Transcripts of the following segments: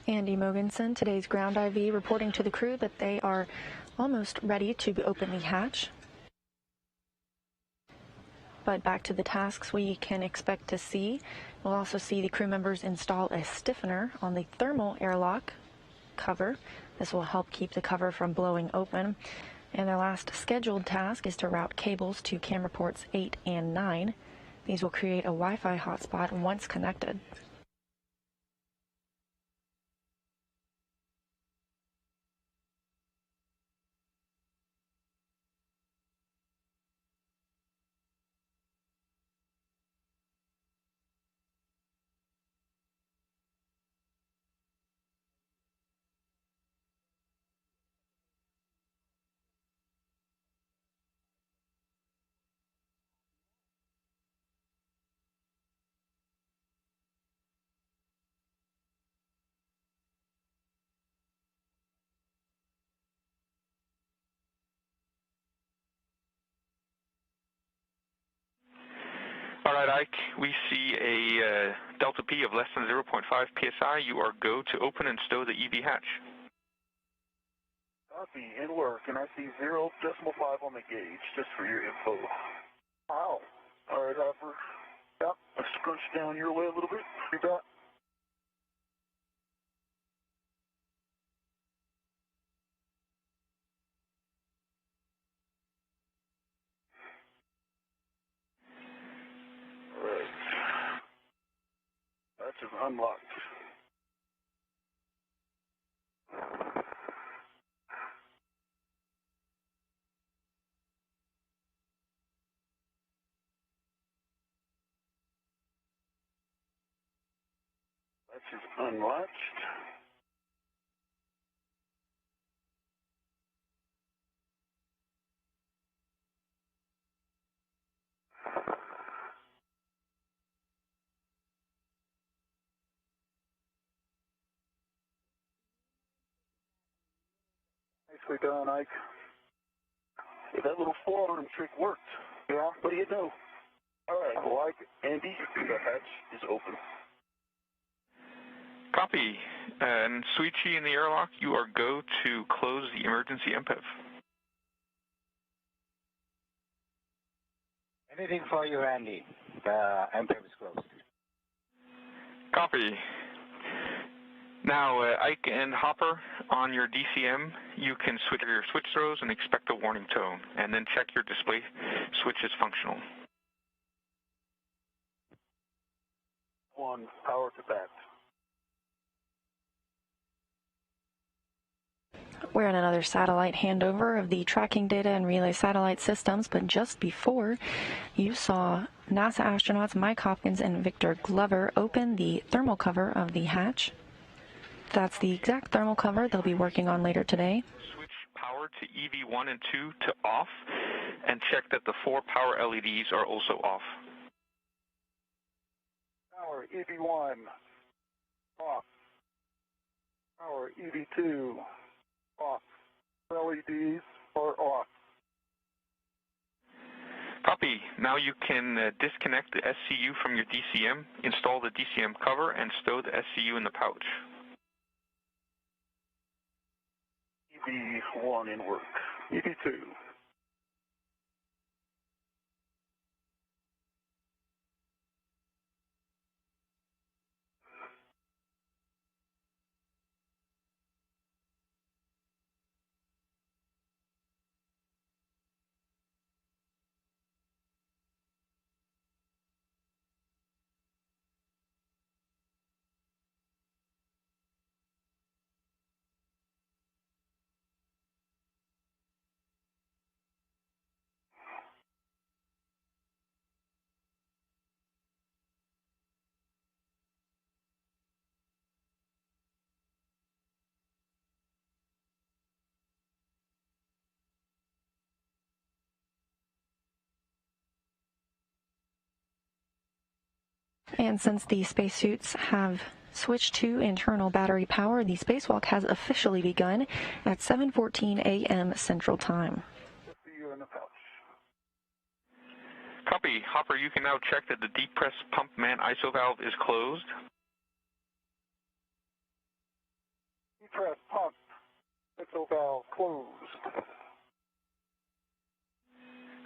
Andy Mogensen, today's ground IV, reporting to the crew that they are almost ready to open the hatch. But back to the tasks we can expect to see. We'll also see the crew members install a stiffener on the thermal airlock cover. This will help keep the cover from blowing open. And their last scheduled task is to route cables to camera ports 8 and 9. These will create a Wi-Fi hotspot once connected. All right, Ike, we see a delta P of less than 0.5 psi. You are go to open and stow the EV hatch. Copy, in work, and I see 0.5 on the gauge, just for your info. Wow. All right, Hopper. Yep, let's scrunch down your way a little bit. You got. All right. That's just unlocked. That's just unlatched. Nicely done, Ike. Hey, that little forearm trick worked. Yeah? What do you know? All right, well, Ike, Andy, the hatch is open. Copy. And Suichi in the airlock, you are go to close the emergency MPEV. Anything for you, Andy. The MPEV is closed. Copy. Now, Ike and Hopper, on your DCM, you can switch your switch throws and expect a warning tone, and then check your display switch is functional. 1, power to bat. We're in another satellite handover of the tracking data and relay satellite systems, but just before, you saw NASA astronauts Mike Hopkins and Victor Glover open the thermal cover of the hatch. That's the exact thermal cover they'll be working on later today. Switch power to EV1 and 2 to off, and check that the 4 power LEDs are also off. Power EV1 off. Power EV2 off. LEDs are off. Copy. Now you can disconnect the SCU from your DCM, install the DCM cover, and stow the SCU in the pouch. EV1 in work. EV2. And since the spacesuits have switched to internal battery power, the spacewalk has officially begun at 7:14 a.m. Central Time. See you in the pouch. Copy. Hopper, you can now check that the deep press pump man ISO valve is closed. press pump. Exo valve closed.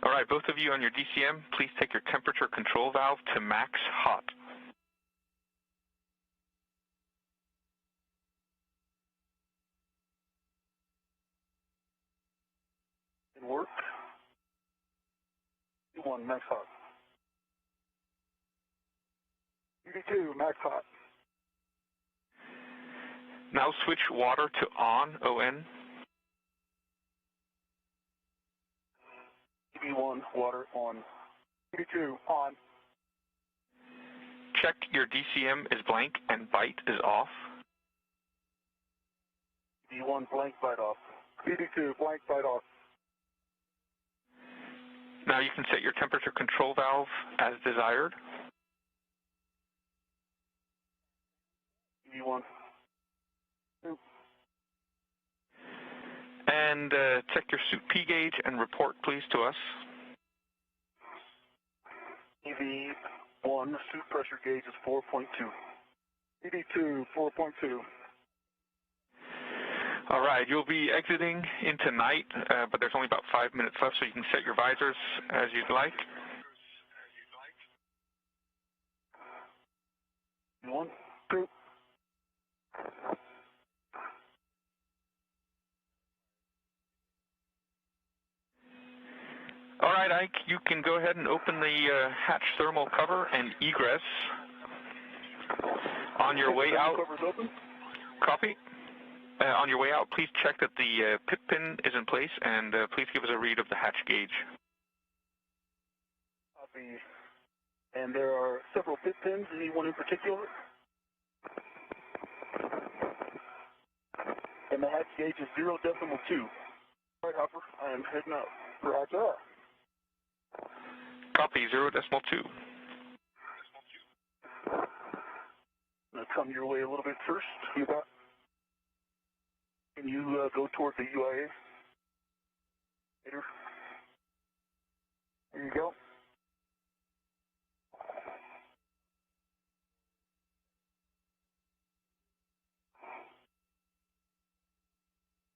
All right, both of you on your DCM, please take your temperature control valve to max hot. Didn't work. 1 max hot. UD2 max hot. Now switch water to on, O-N. UD1 water on. UD2 on. Check your DCM is blank and bite is off. UD1 blank bite off. UD2 blank bite off. Now you can set your temperature control valve as desired. UD1. And check your suit P gauge and report please to us. EV1 suit pressure gauge is 4.2. ED2 4.2. All right, you'll be exiting into night, but there's only about 5 minutes left, so you can set your visors as you'd like. One, two. All right, Ike, you can go ahead and open the hatch thermal cover and egress. On your way out, Cover's open. copy. On your way out, please check that the pip pin is in place, and please give us a read of the hatch gauge. Copy. And there are several pit pins, any one in particular? And the hatch gauge is 0.2. All right, Hopper, I am heading out. Roger. Copy, 0.2. I'm going to come your way a little bit first. You got? Can you go toward the UIA? Later. There you go.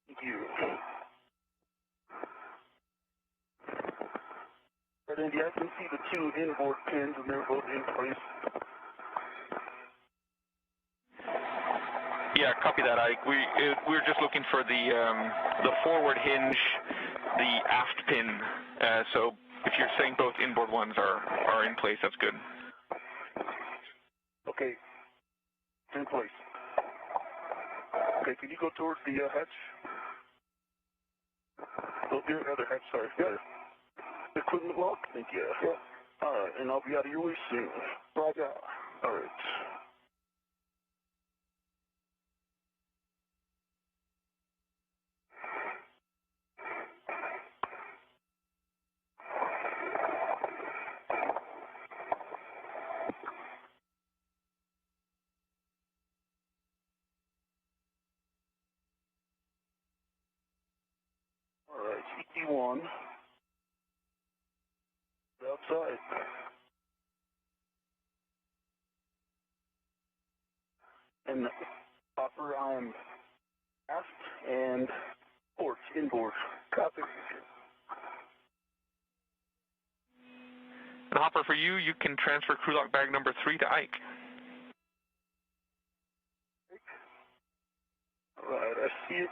Thank you. Right, Andy, I can see the 2 inboard pins, and they're both in place. Yeah, copy that, Ike. We're just looking for the forward hinge, the aft pin. So if you're saying both inboard ones are in place, that's good. Okay, it's in place. Okay, can you go towards the hatch? Oh, the other hatch, sorry. Yeah. The equipment lock? Thank you. Yeah. All right, and I'll be out of your way soon. Roger. All right. All right, CT1. Outside. And Hopper, I'm aft and port, inboard. Copy. And Hopper, for you, you can transfer crew lock bag number 3 to Ike. All right, I see it.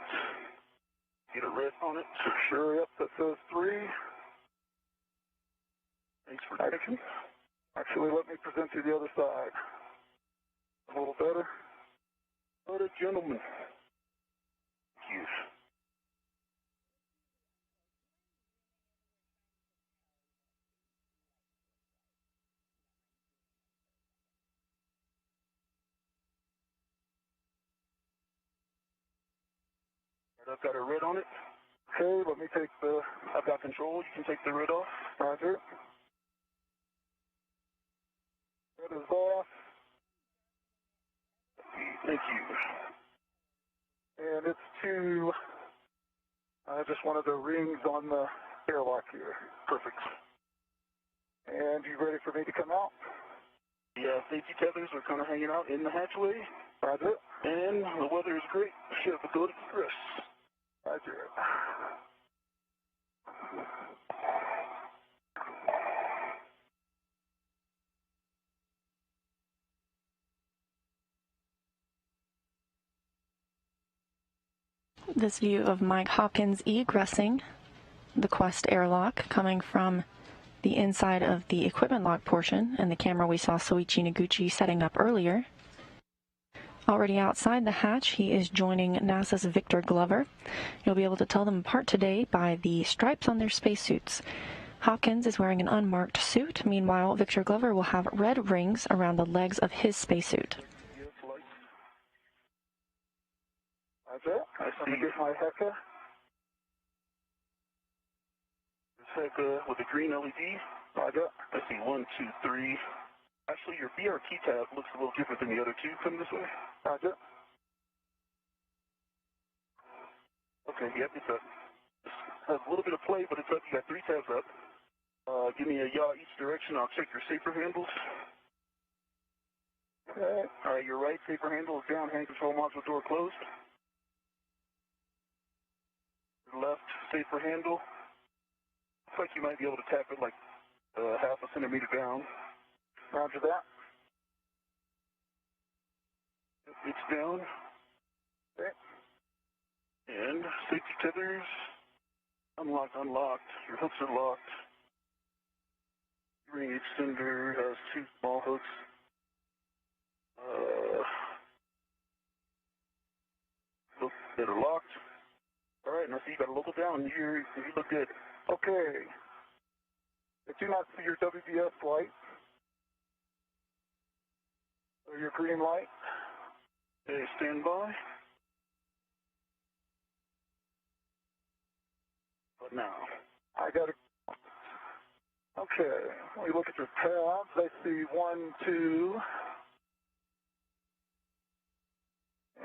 Get a red on it. Sure, yep, that says 3. Thanks for action. Actually, let me present you the other side. A little better. What a gentleman. Thank you. I've got a red on it. Okay, let me take I've got control. You can take the red off. Roger. Red is off. Thank you. And it's to just one of the rings on the airlock here. Perfect. And you ready for me to come out? The safety tethers are kind of hanging out in the hatchway. Roger. And the weather is great. Ship This view of Mike Hopkins egressing the Quest airlock coming from the inside of the equipment lock portion and the camera we saw Soichi Noguchi setting up earlier. Already outside the hatch, he is joining NASA's Victor Glover. You'll be able to tell them apart today by the stripes on their spacesuits. Hopkins is wearing an unmarked suit. Meanwhile, Victor Glover will have red rings around the legs of his spacesuit. Roger. I'm going to get my Heka. Heka with a green LED. Roger. I see 1, 2, 3. Actually, your BRT tab looks a little different than the other two. Come this way. Roger. Okay, yep, it's up. Has a little bit of play, but it's up. You got 3 tabs up. Give me a yaw each direction. I'll check your safer handles. Okay. All right, your right safer handle is down. Hand control module door closed. Your left safer handle. Looks like you might be able to tap it like half a centimeter down. Roger that. It's down. Okay. And safety tethers. Unlocked, unlocked. Your hooks are locked. Ring extender has 2 small hooks. Look, that are locked. All right, now see you got a local down. You look good. Okay. I do not see your WBS light. Or your green light. Okay, stand by. But now, I got to. Okay, let me look at your tabs. I see 1, 2.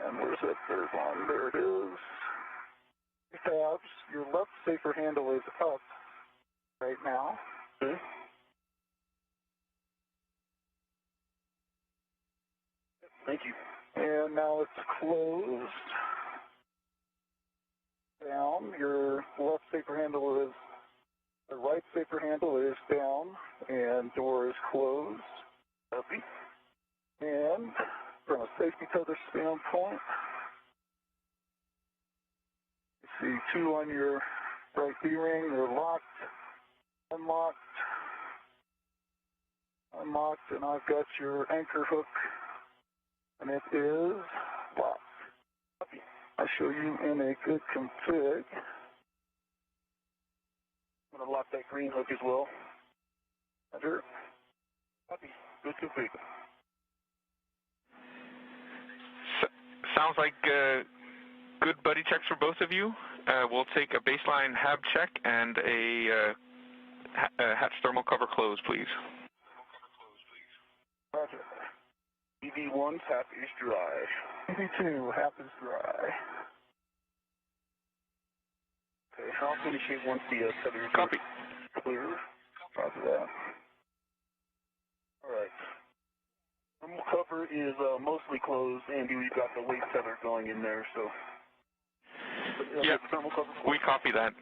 And where's that third one? There it is. Tabs. Your left safer handle is up right now. Okay. Thank you. And now it's closed. Down. Your left safer handle is, the right safer handle is down, and door is closed. Copy. And from a safety tether standpoint, you see 2 on your right D-ring. They're locked, unlocked, unlocked, and I've got your anchor hook, and it is locked. Copy. I'll show you in a good config. I'm going to lock that green hook as well. Roger. Copy. Good config. Sounds like good buddy checks for both of you. We'll take a baseline HAB check and a hatch thermal cover close, please. Roger. EV1's half is dry. EV2, half is dry. Okay, I'll initiate once the tether Copy. Clear. Roger that. All right. Thermal cover is mostly closed, Andy. We've got the weight tether going in there, so. Yep, we copy that.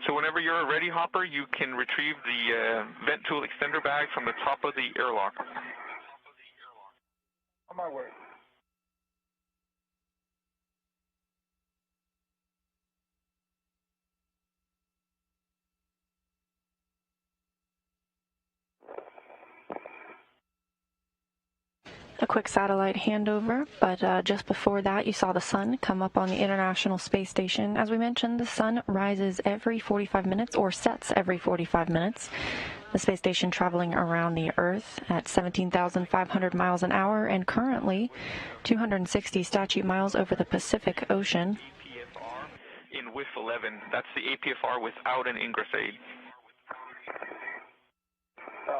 So whenever you're ready, Hopper, you can retrieve the vent tool extender bag from the top of the airlock. On my way. A quick satellite handover, but just before that, you saw the sun come up on the International Space Station. As we mentioned, the sun rises every 45 minutes, or sets every 45 minutes. The space station traveling around the Earth at 17,500 miles an hour and currently 260 statute miles over the Pacific Ocean. In WIF 11, that's the APFR without an ingress aid.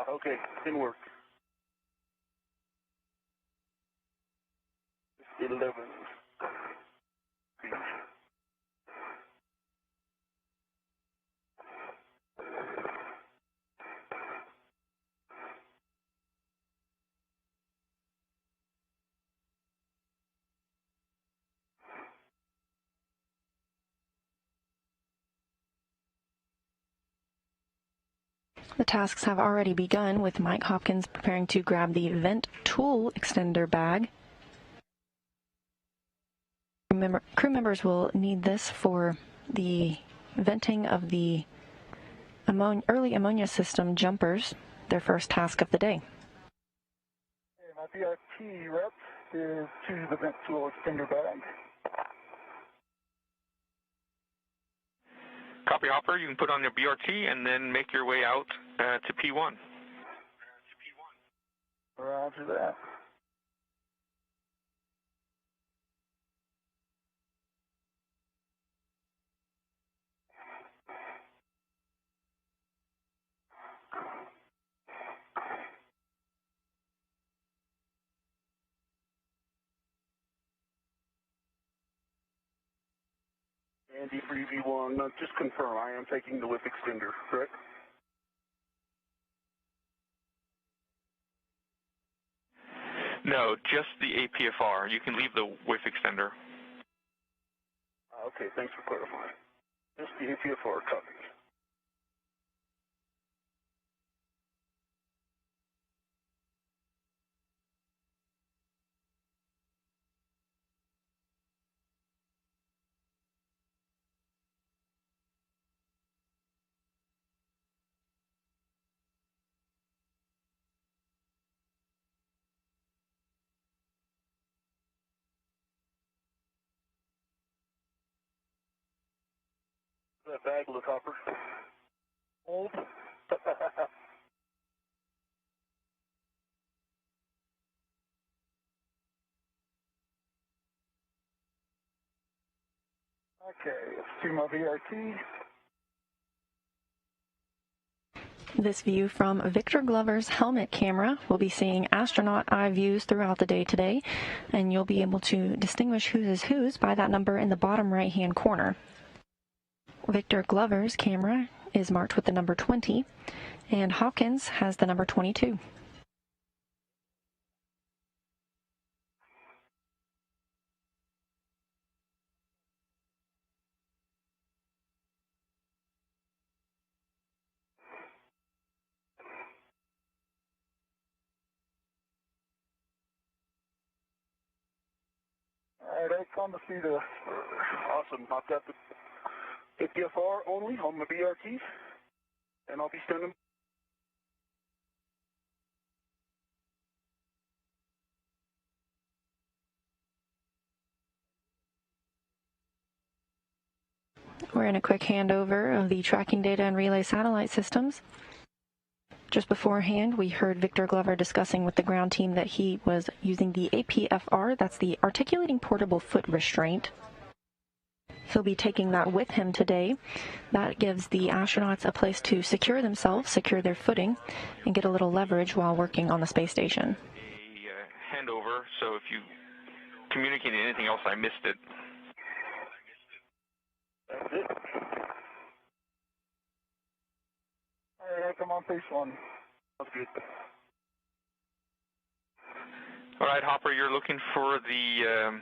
Okay, didn't work. 11. The tasks have already begun, with Mike Hopkins preparing to grab the vent tool extender bag. Crew members will need this for the venting of the early ammonia system jumpers, their first task of the day. Okay, my BRT rep is to the vent fuel extender bag. Copy, Hopper. You can put on your BRT and then make your way out to P1. Roger that. Andy for UV1, just confirm, I am taking the whip extender, correct? No, just the APFR. You can leave the whiff extender. Okay, thanks for clarifying. Just the APFR copy. That bag look, Hopper? Old? Okay, let's do my BRT. This view from Victor Glover's helmet camera. We'll be seeing astronaut eye views throughout the day today, and you'll be able to distinguish whose is whose by that number in the bottom right-hand corner. Victor Glover's camera is marked with the number 20, and Hawkins has the number 22. All right, I come to see the... Awesome, I've got the APFR only on my BRT, and I'll be standing. We're in a quick handover of the tracking data and relay satellite systems. Just beforehand, we heard Victor Glover discussing with the ground team that he was using the APFR, that's the Articulating Portable Foot Restraint. He'll be taking that with him today. That gives the astronauts a place to secure themselves, secure their footing, and get a little leverage while working on the space station. A handover, so if you communicated anything else, I missed it. That's it. All right, I come on phase one. That's good. All right, Hopper, you're looking for the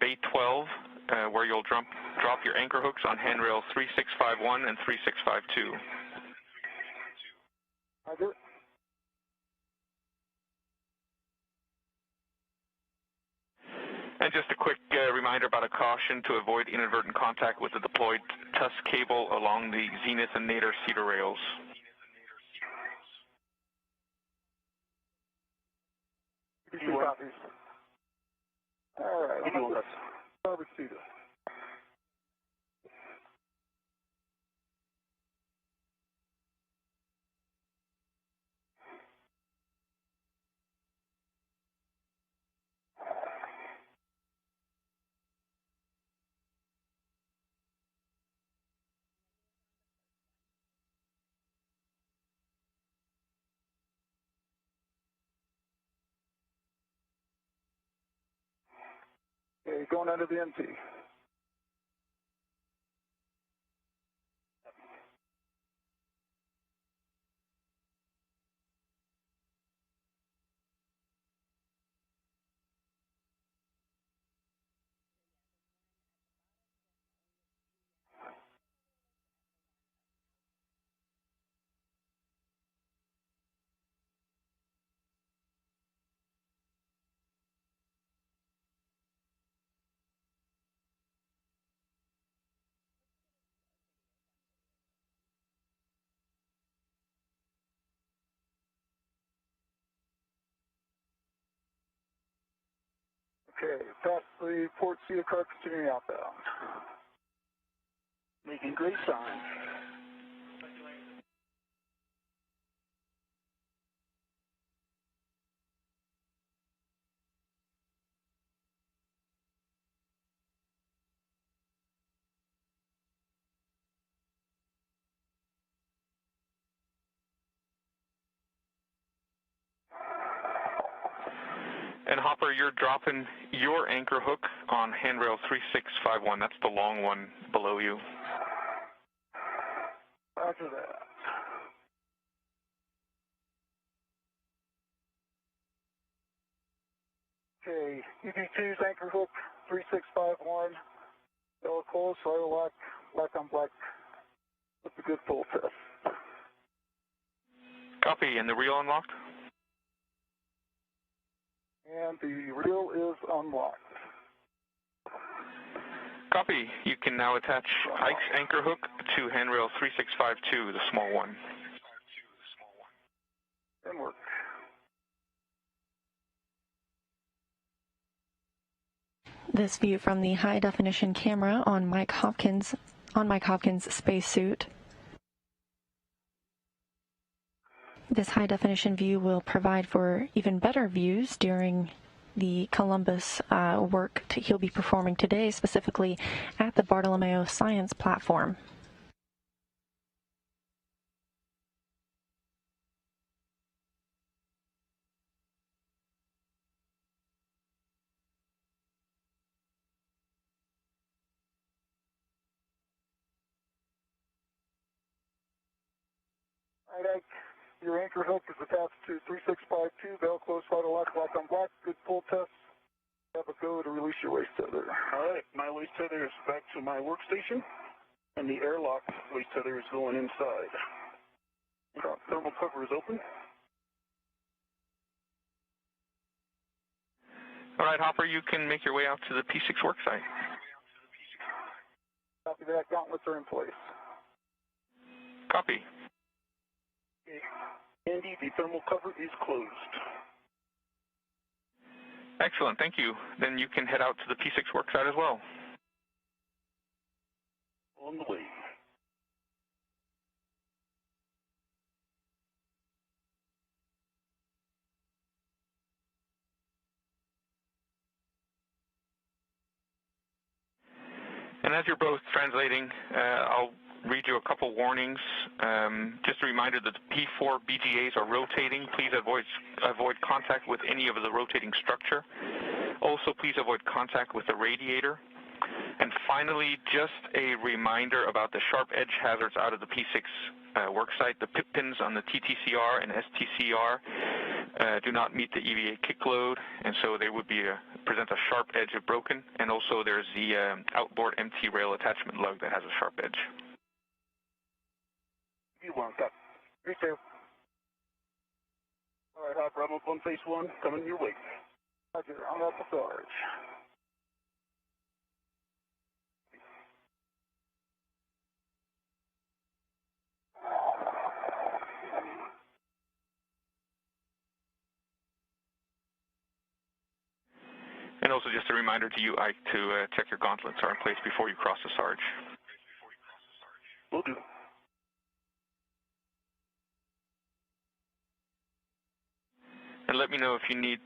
Bay 12, where you'll drop your anchor hooks on handrail 3651 and 3652. Roger. And just a quick reminder about a caution to avoid inadvertent contact with the deployed TUS cable along the zenith and nadir cedar rails. Two copies. All right, I'm on the starboard cedar. Okay, going under the NT. Okay, past the port seal car, continuing outbound. Making great sign. And Hopper, you're dropping your anchor hook on handrail 3651. That's the long one below you. Roger that. Okay, UB2's anchor hook 3651. Bella close, oil lock, black on black. That's a good pull test. Copy, and the reel unlocked? And the reel is unlocked. Copy. You can now attach Ike's anchor hook to handrail 3652, the small one. And work. This view from the high-definition camera on Mike Hopkins' spacesuit. This high-definition view will provide for even better views during the Columbus work he'll be performing today, specifically at the Bartolomeo Science Platform. All right, Ike, your anchor hook is attached to 3652, bell close, throttle lock, black on black. Good pull test. Have a go to release your waist tether. All right, my waist tether is back to my workstation, and the airlock waist tether is going inside. Thermal cover is open. All right, Hopper, you can make your way out to the P6 worksite. Copy that. Gauntlets are in place. Copy. Okay. Andy, the thermal cover is closed. Excellent, thank you. Then you can head out to the P6 worksite as well. On the way. And as you're both translating, I'll read you a couple warnings. Just a reminder that the P4 BGAs are rotating. Please avoid contact with any of the rotating structure. Also, please avoid contact with the radiator. And finally, just a reminder about the sharp edge hazards out of the P6 worksite. The pip pins on the TTCR and STCR do not meet the EVA kick load, and so they would present a sharp edge if broken. And also, there's the outboard MT rail attachment lug that has a sharp edge. You want that? Me too. All right, Hopper, I'm up on phase one, coming your way. Roger, I'm up the charge. And also just a reminder to you, Ike, to check your gauntlets are in place before you cross the Sarge. Will do. And let me know if you need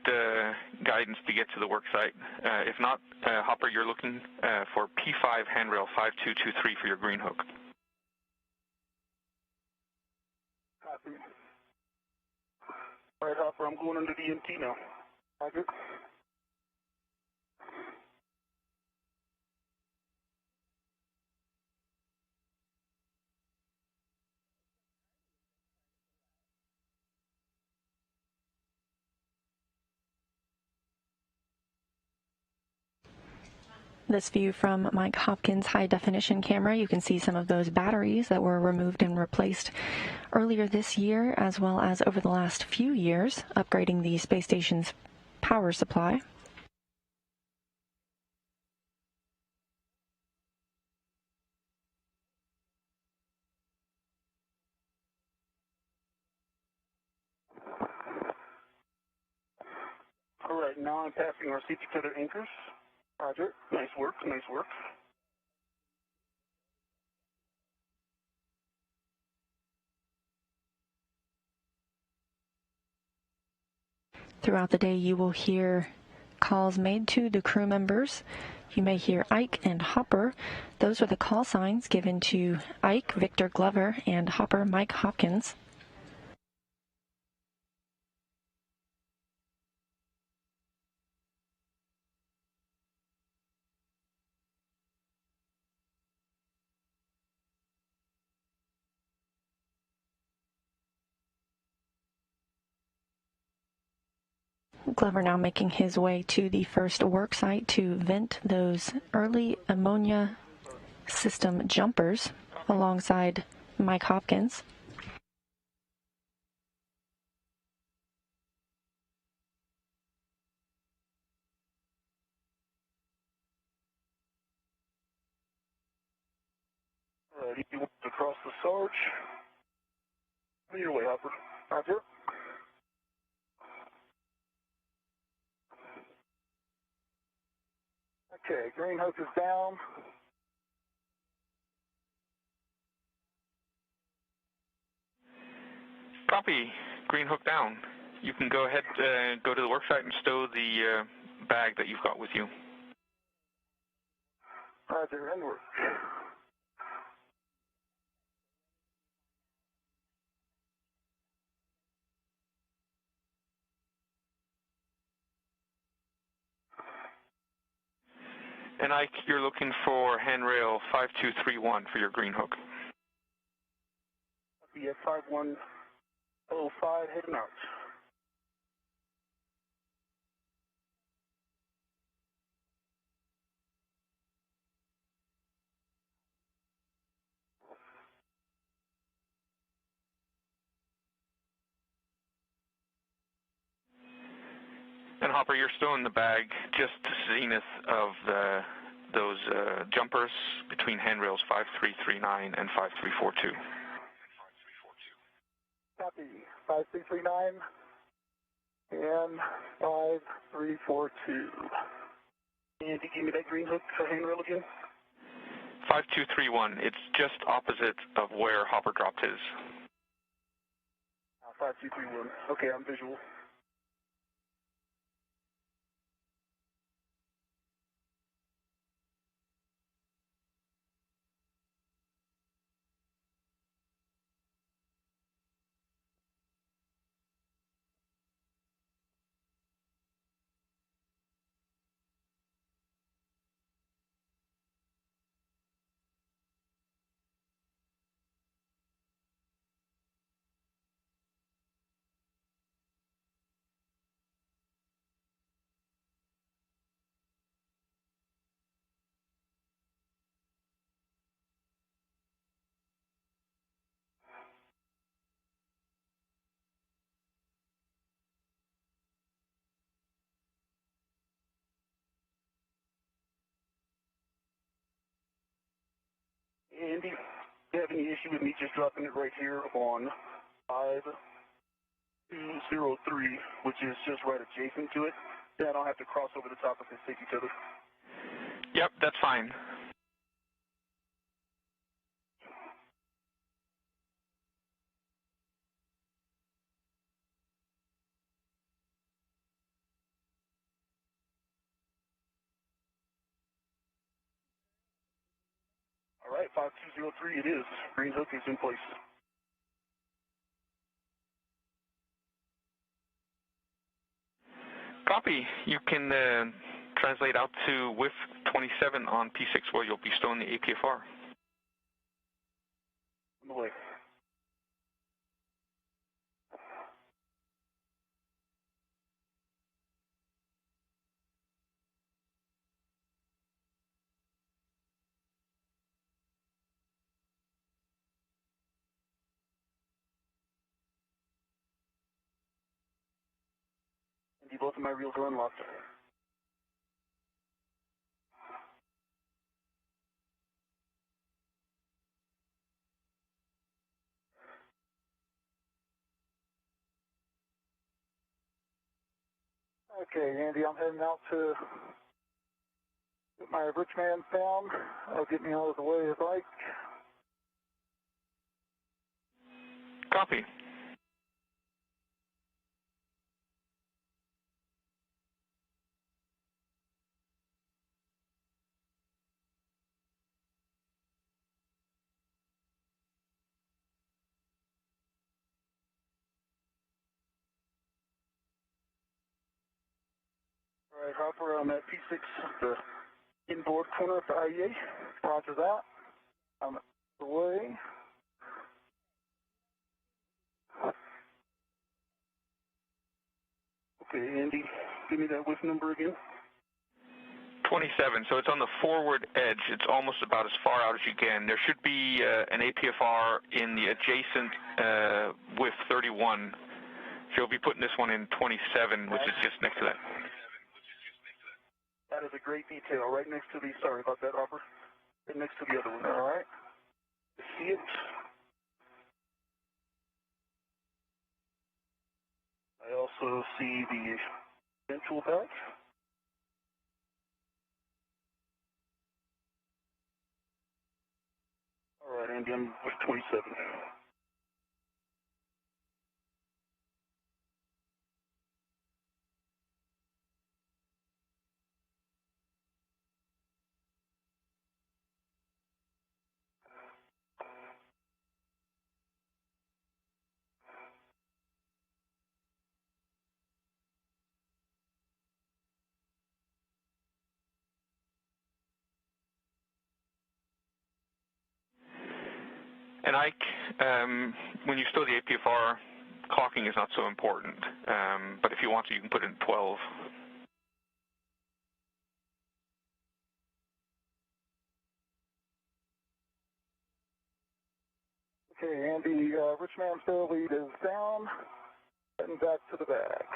guidance to get to the work site. If not, Hopper, you're looking for P5 handrail 5223 for your green hook. Copy. All right, Hopper, I'm going under the MT now. Roger. This view from Mike Hopkins' high-definition camera, you can see some of those batteries that were removed and replaced earlier this year, as well as over the last few years, upgrading the space station's power supply. All right, now I'm passing our safety tether anchors. Roger. Nice work, nice work. Throughout the day, you will hear calls made to the crew members. You may hear Ike and Hopper. Those are the call signs given to Ike, Victor Glover, and Hopper, Mike Hopkins. Glover now making his way to the first work site to vent those early ammonia system jumpers alongside Mike Hopkins. All right, he wants to cross the Sarge. On your way, Hopper. Roger. Okay, green hook is down. Copy. Green hook down. You can go ahead, go to the work site and stow the bag that you've got with you. Roger, and work. And Ike, you're looking for handrail 5231 for your green hook. Be at 5105 heading out. And Hopper, you're still in the bag, just zenith of those jumpers between handrails 5339 and 5342. Copy. 5339 and 5342. And you give me that green hook handrail again? 5231. It's just opposite of where Hopper dropped his. 5231. Okay, I'm visual. Andy, do you have any issue with me just dropping it right here on 5203, which is just right adjacent to it? Then I don't have to cross over the top of the safety tether. Yep, that's fine. All right, 5203 it is. Green hook is in place. Copy. You can translate out to WIF 27 on P6 where you'll be stowing the APFR. On the way. Andy, both of my reels are unlocked. Okay, Andy, I'm heading out to get my rich man's down. Get me out of the way if I like. Copy. All right, Hopper, I'm at P6, the inboard corner of the IEA. Roger that. I'm away. Okay, Andy, give me that whiff number again. 27, so it's on the forward edge. It's almost about as far out as you can. There should be an APFR in the adjacent with 31. So you'll be putting this one in 27, which is just next to that. That is a great detail, right next to the, sorry about that, Hopper, right next to the other one. All right. See it? I also see the ventral back. All right, Andy, I'm with 27. And Ike, when you stow the APFR, clocking is not so important. But if you want to, you can put it in 12. Okay, Andy, rich man's tail lead is down. Heading back to the back.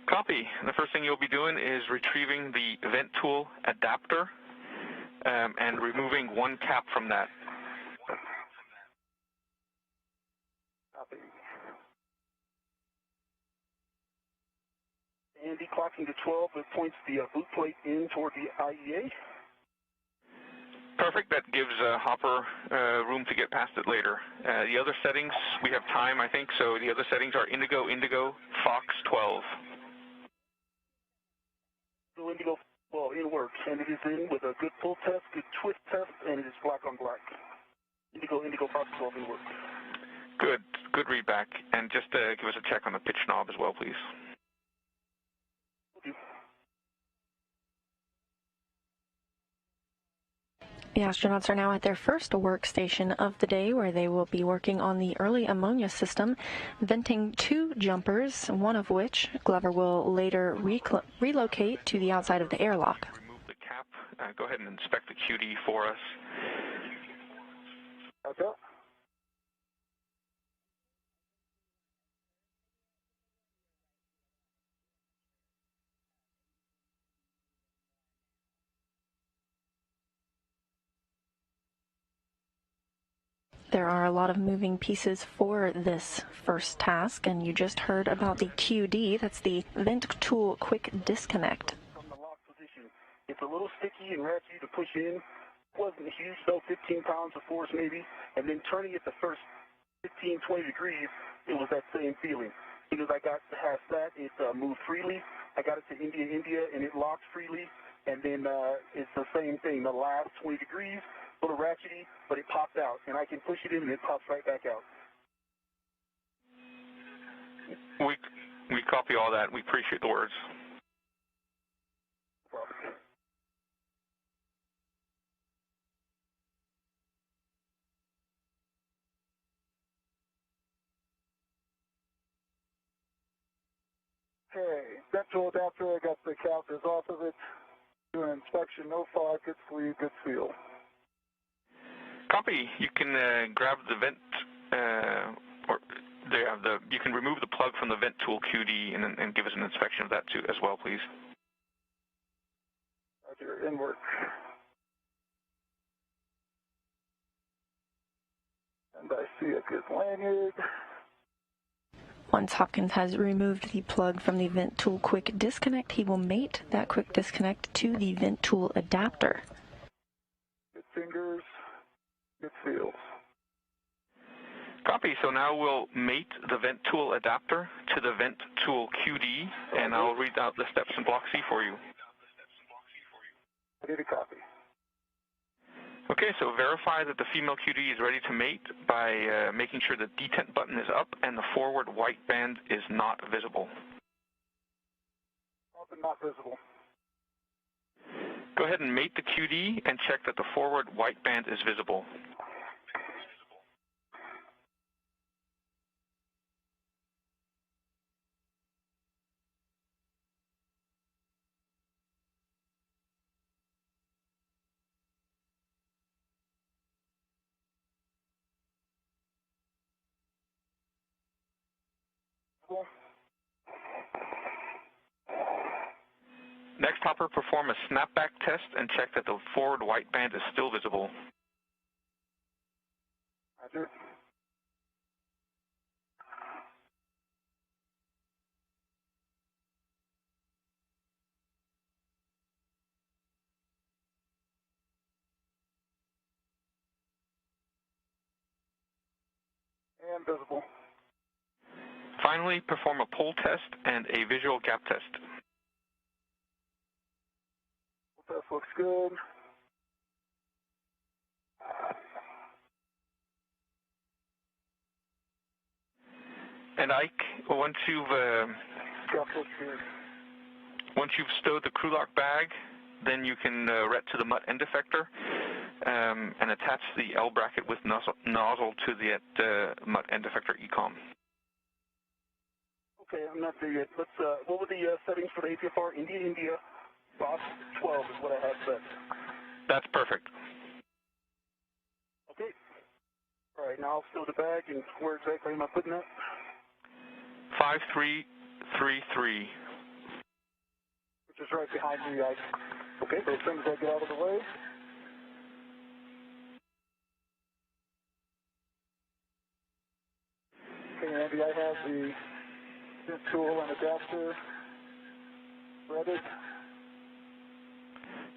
Copy. And the first thing you'll be doing is retrieving the vent tool adapter and removing one cap from that. Copy. Andy, clocking to 12, it points the boot plate in toward the IEA. Perfect. That gives Hopper room to get past it later. The other settings, we have time, I think, so the other settings are Indigo, Indigo, Fox 12. So Indigo, well, in work, and it is in with a good pull test, good twist test, and it is black on black. Indigo, Indigo, Fox 12 in work. Good. Good readback. And just give us a check on the pitch knob as well, please. The astronauts are now at their first workstation of the day, where they will be working on the early ammonia system, venting 2 jumpers, one of which Glover will later relocate to the outside of the airlock. Remove the cap. Go ahead and inspect the QD for us. Okay. There are a lot of moving pieces for this first task, and you just heard about the QD. That's the Vent Tool Quick Disconnect. From the lock position, it's a little sticky and ratchet to push in. Wasn't huge, though, 15 pounds of force maybe. And then turning it the first 15, 20 degrees, it was that same feeling. As soon as I got past that, it moved freely. I got it to India, and it locked freely. And then it's the same thing. The last 20 degrees, a little ratchety, but it popped out. And I can push it in, and it pops right back out. We copy all that. We appreciate the words. No problem. Okay, vent tool adapter, I got the calipers off of it. Do an inspection, no fog, good sleeve, good seal. Copy. You can grab the vent, or they have you can remove the plug from the vent tool QD and give us an inspection of that too as well, please. Roger, in work. And I see a good lanyard. Once Hopkins has removed the plug from the vent tool quick disconnect, he will mate that quick disconnect to the vent tool adapter. Good fingers, good feels. Copy. So now we'll mate the vent tool adapter to the vent tool QD, and I'll read out the steps in Block C for you. Ready to copy. Okay, so verify that the female QD is ready to mate by making sure the detent button is up and the forward white band is not visible. Up and not visible. Go ahead and mate the QD and check that the forward white band is visible. Next, Hopper, perform a snapback test and check that the forward white band is still visible. Roger. And visible. Finally, perform a pull test and a visual gap test. Test looks good. And Ike, once you've stowed the crew lock bag, then you can ret to the mutt end effector and attach the L bracket with nozzle to the mutt end effector ECOM. Okay, I'm not there yet. Let's. What were the settings for the APFR? India, box 12 is what I have set. That's perfect. Okay. All right, now I'll stow the bag, and where exactly am I putting that? 5333. Which is right behind me. Okay, so as soon as I get out of the way. Okay, Andy, I have the vent tool and adapter ready.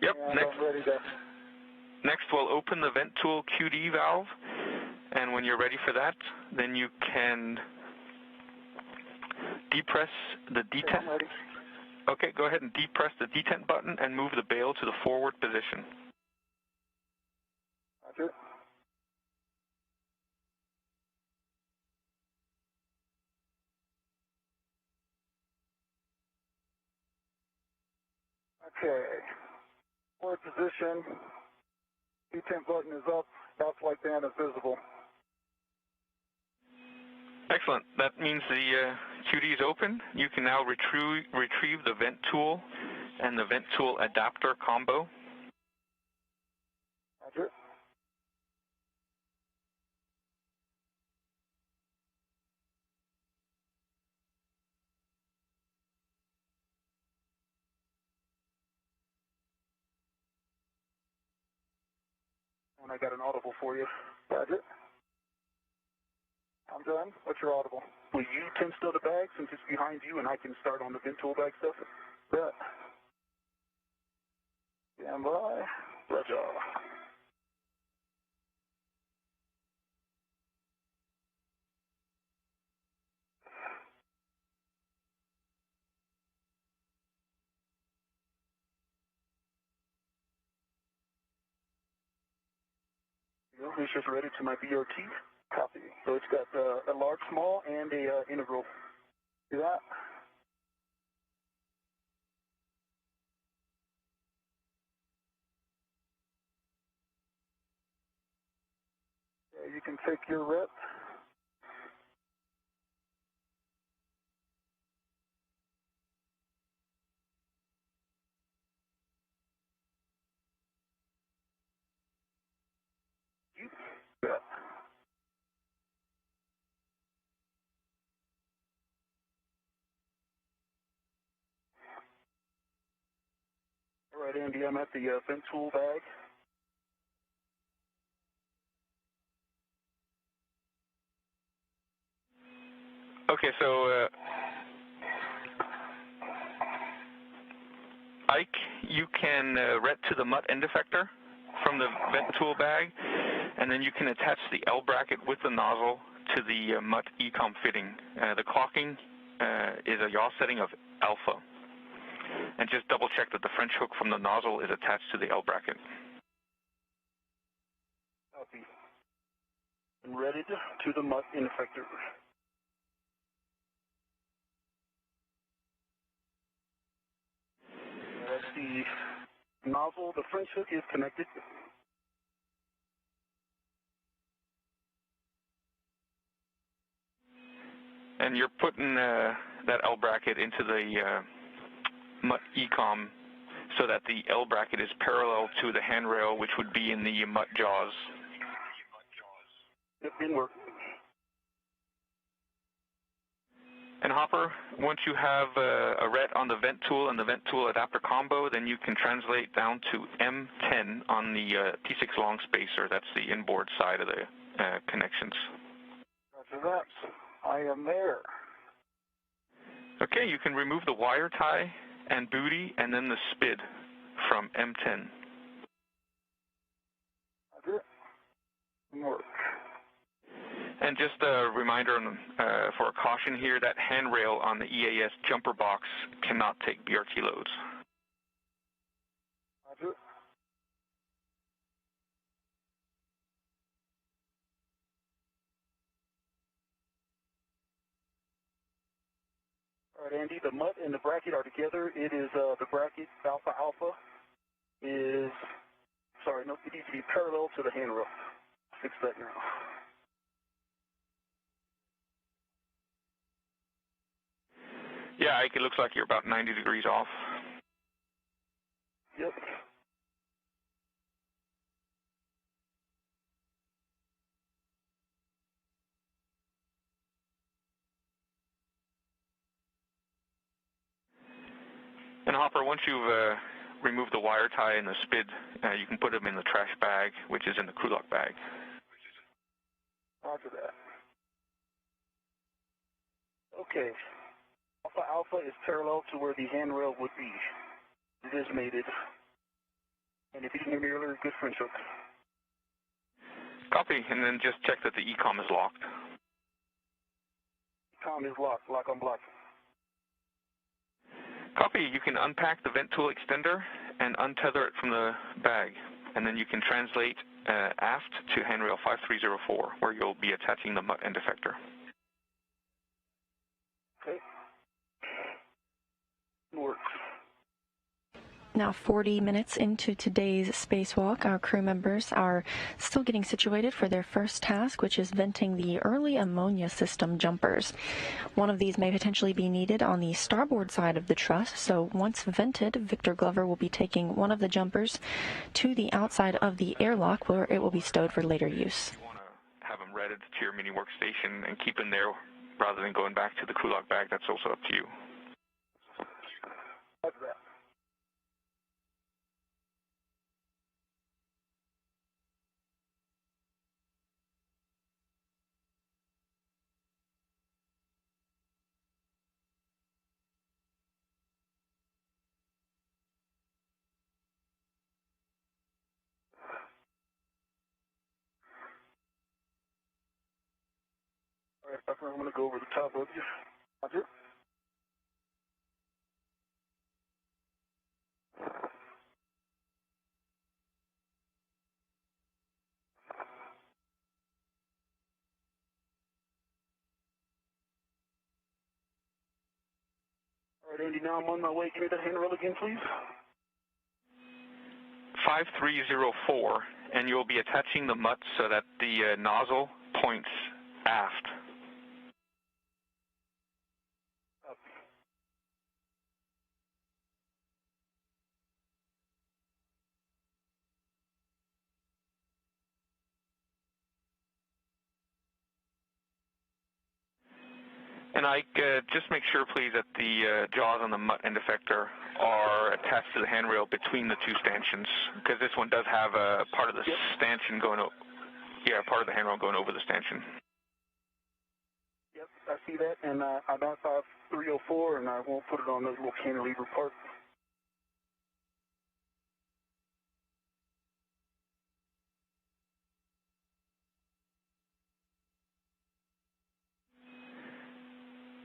Yep. And I'm ready to. Next, we'll open the vent tool QD valve, and when you're ready for that, then you can depress the detent. I'm ready. Okay, go ahead and depress the detent button and move the bail to the forward position. Roger. Okay. Forward position. Detent button is up. Bounce light band is visible. Excellent. That means the QD is open. You can now retrieve the vent tool and the vent tool adapter combo. Roger. And I got an audible for you. Roger. I'm done. What's your audible? Will you tend stow the bag since it's behind you, and I can start on the vent tool bag stuff? Yeah. Stand by. Roger. It's just ready to my BRT. Copy. So it's got a large, small, and a integral. See that? Yeah, you can take your rep. Yeah. All right, Andy, I'm at the vent tool bag. Okay, so Ike, you can ret to the MUT end effector from the vent tool bag, and then you can attach the L bracket with the nozzle to the MUT ECOM fitting. The clocking is a yaw setting of alpha. And just double check that the French hook from the nozzle is attached to the L bracket. Copy. I'm ready to the MUT end effector. The nozzle, the French hook is connected. And you're putting that L bracket into the MUT ECOM so that the L bracket is parallel to the handrail, which would be in the MUT jaws. It didn't work. And Hopper, once you have a ret on the vent tool and the vent tool adapter combo, then you can translate down to M10 on the T6 long spacer. That's the inboard side of the connections. Roger that. I am there. Okay, you can remove the wire tie and booty and then the SPID from M10. Roger. Work. And just a reminder for a caution here, that handrail on the EAS jumper box cannot take BRT loads. Roger. All right, Andy, the MUT and the bracket are together. It is the bracket alpha is, sorry, no, it needs to be parallel to the handrail. Fix that now. Yeah, Ike, it looks like you're about 90 degrees off. Yep. And Hopper, once you've removed the wire tie and the SPID, you can put them in the trash bag, which is in the crew lock bag. Roger that. Okay. Alpha is parallel to where the handrail would be. It is mated. And if you didn't hear me earlier, good French hook. Copy, and then just check that the ECOM is locked. ECOM is locked, lock on block. Copy, you can unpack the vent tool extender and untether it from the bag, and then you can translate aft to handrail 5304, where you'll be attaching the MUT end effector. Okay. Works. Now 40 minutes into today's spacewalk, our crew members are still getting situated for their first task, which is venting the early ammonia system jumpers. One of these may potentially be needed on the starboard side of the truss, so once vented, Victor Glover will be taking one of the jumpers to the outside of the airlock where it will be stowed for later use. You want to have them redded to your mini workstation and keep them there rather than going back to the crew lock bag. That's also up to you. Roger that. All right, Pepper, I'm going to go over the top of you. Roger. All right, Andy, now I'm on my way. Give me that handrail again, please. 5304, and you'll be attaching the MUT so that the nozzle points aft. And Ike, just make sure, please, that the jaws on the MUT end effector are attached to the handrail between the two stanchions, because this one does have a part of the stanchion going over. Yeah, part of the handrail going over the stanchion. Yep, I see that, and I'm outside 304, and I won't put it on the little cantilever part.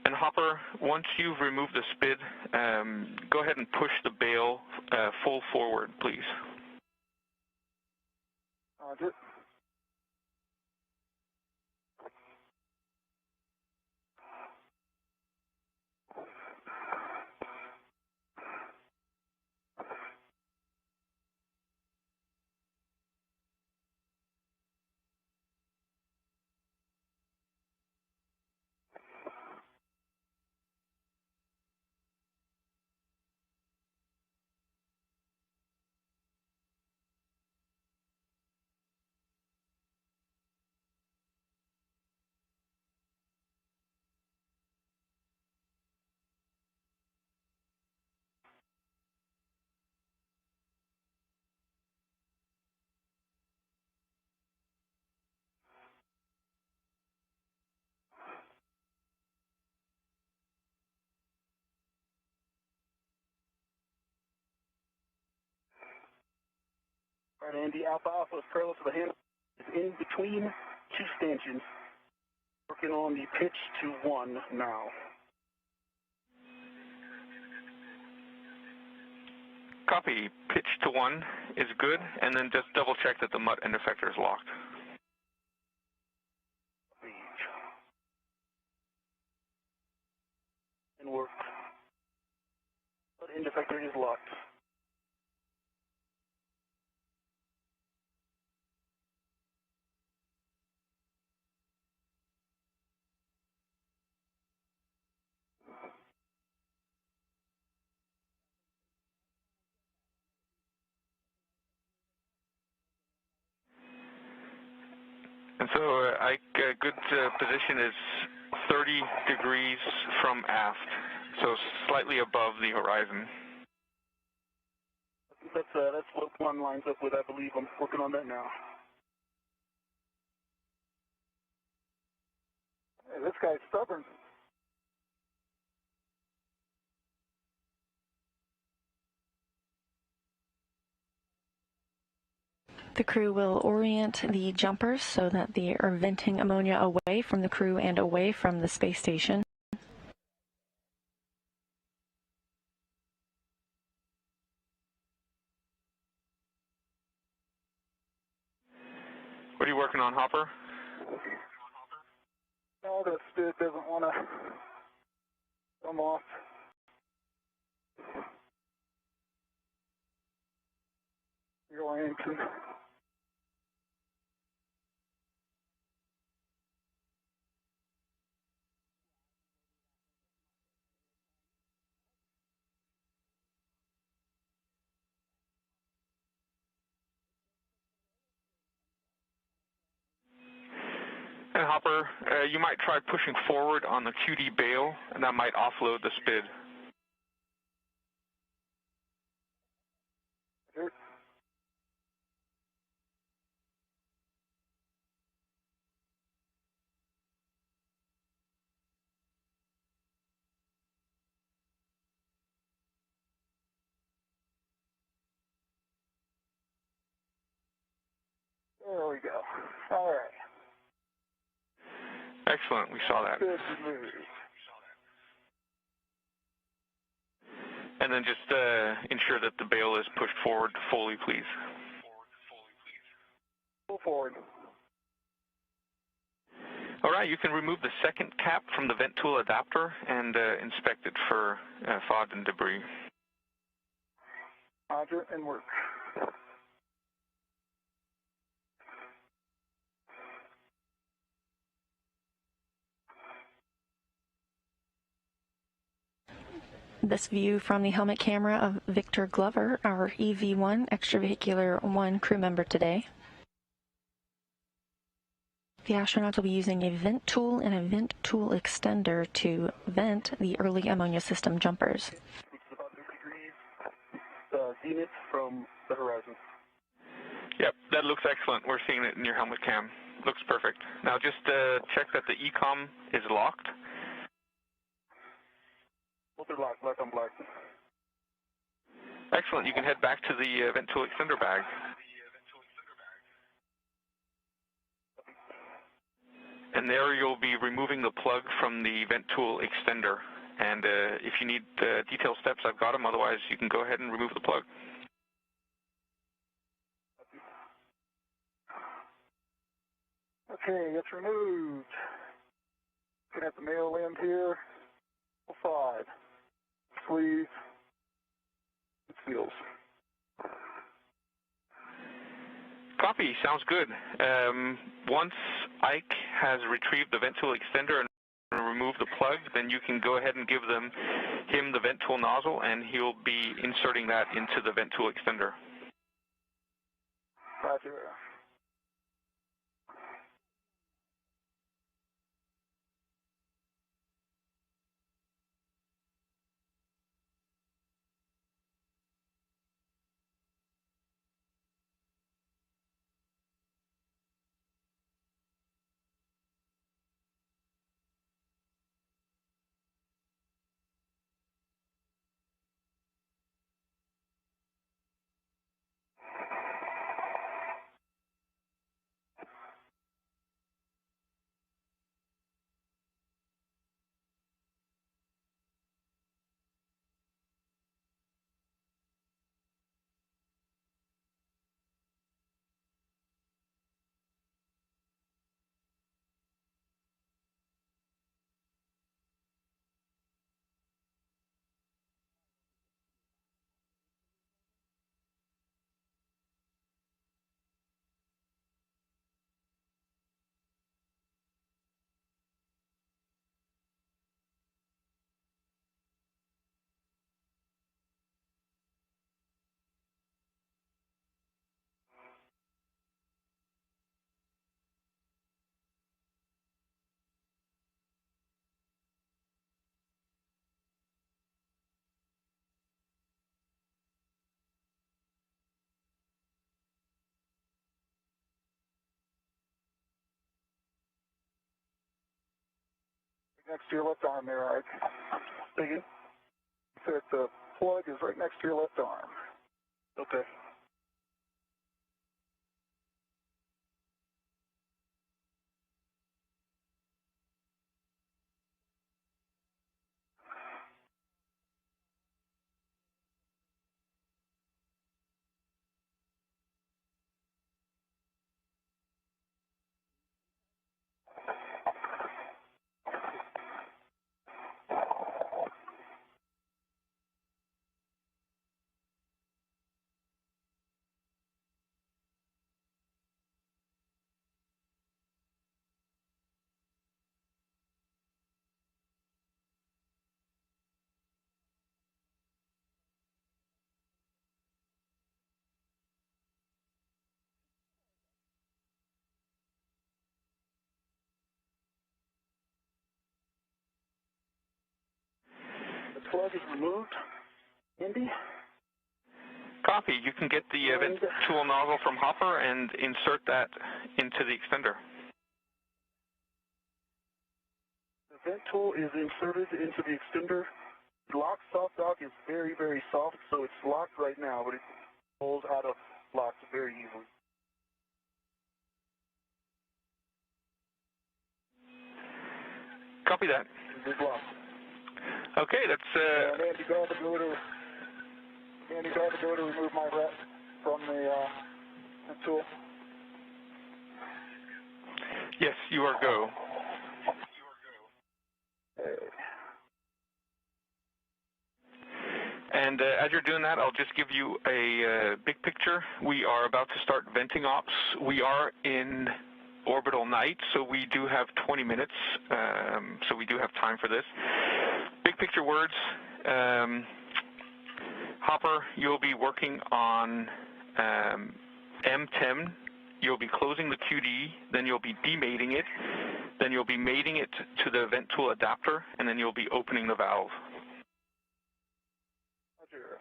And Hopper, once you've removed the SPID, go ahead and push the bail full forward, please. Roger. All right, Andy, Alpha Alpha is parallel to the handle. It's in between two stanchions. Working on the pitch to 1 now. Copy. Pitch to 1 is good, and then just double check that the MUT end effector is locked. And work. But end effector is locked. And so, Ike, good position is 30 degrees from aft, so slightly above the horizon. That's what one lines up with, I believe. I'm working on that now. Hey, this guy's stubborn. The crew will orient the jumpers so that they are venting ammonia away from the crew and away from the space station. What are you working on, Hopper? No, that SPID doesn't want to come off. Reorienting. And Hopper, you might try pushing forward on the QD bail, and that might offload the SPID. Here. There we go. All right. Excellent, we saw that. Good move. And then just ensure that the bail is pushed forward fully, please. Pull forward. All right, you can remove the second cap from the vent tool adapter and inspect it for FOD and debris. Roger, and work. This view from the helmet camera of Victor Glover, our EV-1 extravehicular 1 crew member today. The astronauts will be using a vent tool and a vent tool extender to vent the early ammonia system jumpers. Which is about 30 degrees zenith from the horizon. Yep, that looks excellent. We're seeing it in your helmet cam. Looks perfect. Now just check that the ECOM is locked are locked, black on black. Excellent. You can head back to the vent tool extender bag. And there you'll be removing the plug from the vent tool extender. And if you need detailed steps, I've got them. Otherwise, you can go ahead and remove the plug. Okay, it's removed. Looking at the male end here. 5. Sleeve. It seals. Copy. Sounds good. Once Ike has retrieved the vent tool extender and removed the plug, then you can go ahead and give him the vent tool nozzle, and he'll be inserting that into the vent tool extender. Roger. Next to your left arm there, Ike. Thank you. Said the plug is right next to your left arm. Okay. The plug is removed. Indy? Copy. You can get the vent tool nozzle from Hopper and insert that into the extender. The vent tool is inserted into the extender. The lock soft dock is very, very soft, so it's locked right now, but it pulls out of locks very easily. Copy that. It's locked. Okay, that's... And Andy, go to remove my rep from the tool. Yes, you are go. And as you're doing that, I'll just give you a big picture. We are about to start venting ops. We are in orbital night, so we do have 20 minutes, so we do have time for this. Big picture words. Hopper, you'll be working on M10. You'll be closing the QD, then you'll be demating it, then you'll be mating it to the vent tool adapter, and then you'll be opening the valve. Roger.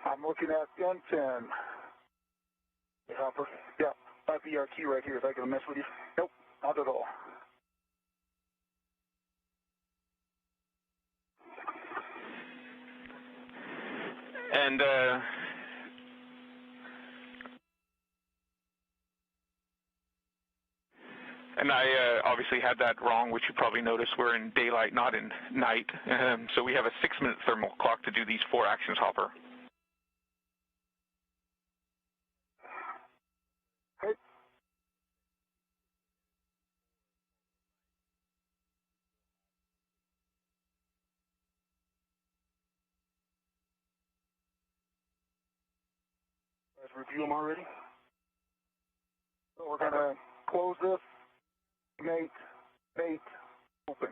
I'm looking at gun 10. Hey, Hopper. Yeah, might be our key right here. Is that going to mess with you? Nope, not at all. And I obviously had that wrong, which you probably noticed. We're in daylight, not in night. So we have a 6-minute thermal clock to do these 4 actions, Hopper. Okay. Let's review them already. So we're going to close this, mate, open.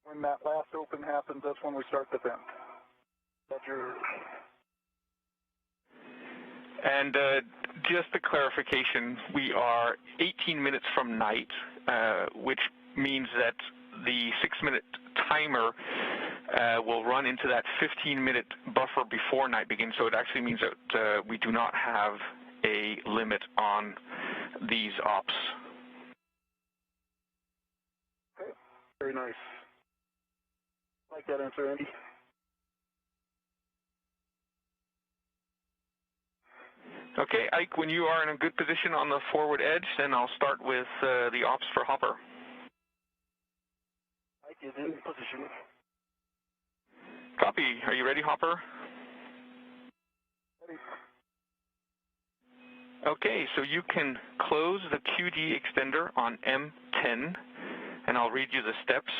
When that last open happens, that's when we start the vent. Roger. And just a clarification, we are 18 minutes from night, which means that the 6-minute timer will run into that 15-minute buffer before night begins, so it actually means that we do not have a limit on these ops. Okay. Very nice. Like that answer, Andy. Okay, Ike, when you are in a good position on the forward edge, then I'll start with the ops for Hopper. Ike is in position. Copy. Are you ready, Hopper? Ready. Okay, so you can close the QD extender on M10, and I'll read you the steps.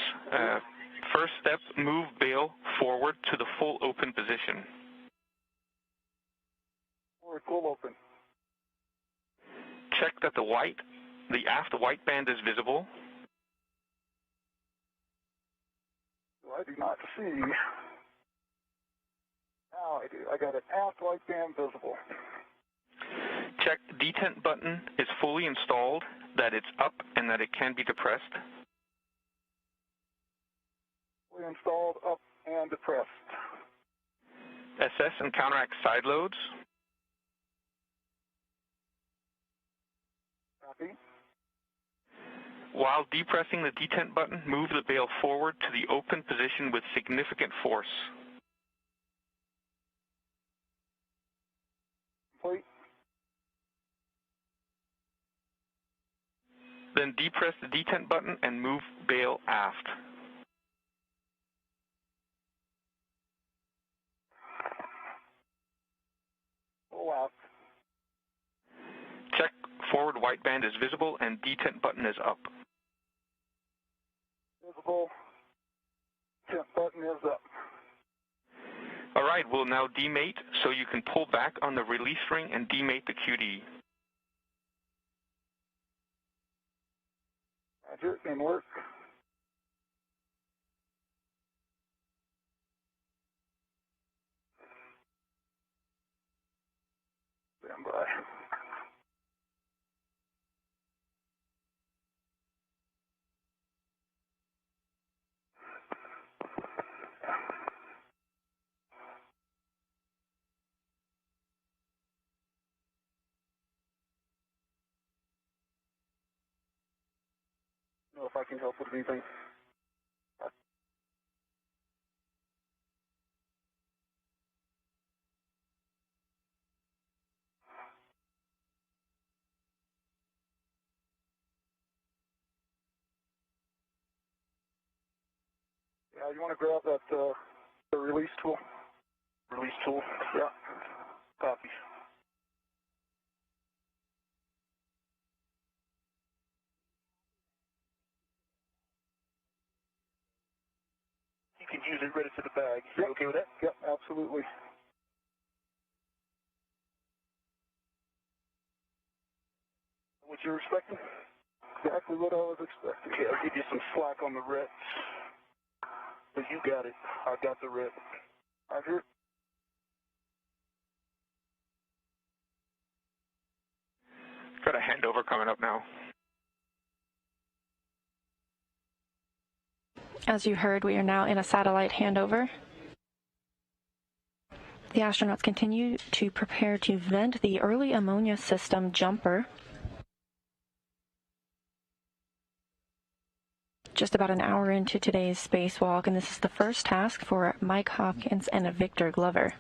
First step, move bail forward to the full open position. Forward full open. Check that the aft white band is visible. I do not see. Now I do. I got an aft white band visible. Check detent button is fully installed, that it's up, and that it can be depressed. Fully installed, up, and depressed. Assess and counteract side loads. Copy. While depressing the detent button, move the bail forward to the open position with significant force. Complete. Then depress the detent button and move bail aft. Full aft. Check forward white band is visible and detent button is up. Visible. Tent button is up. All right, we'll now demate, so you can pull back on the release ring and demate the QD. Roger, and work. Stand by. Know if I can help with anything. Yeah, you want to grab that the release tool? Release tool. Yeah. Copy. You can use it right to the bag. You okay with that? Yep, absolutely. What you're expecting? Exactly what I was expecting. Okay, I'll give you some slack on the reps. But you got it. I got the rep. Roger. Got a handover coming up now. As you heard, we are now in a satellite handover. The astronauts continue to prepare to vent the early ammonia system jumper. just about an hour into today's spacewalk, and this is the first task for Mike Hopkins and Victor Glover.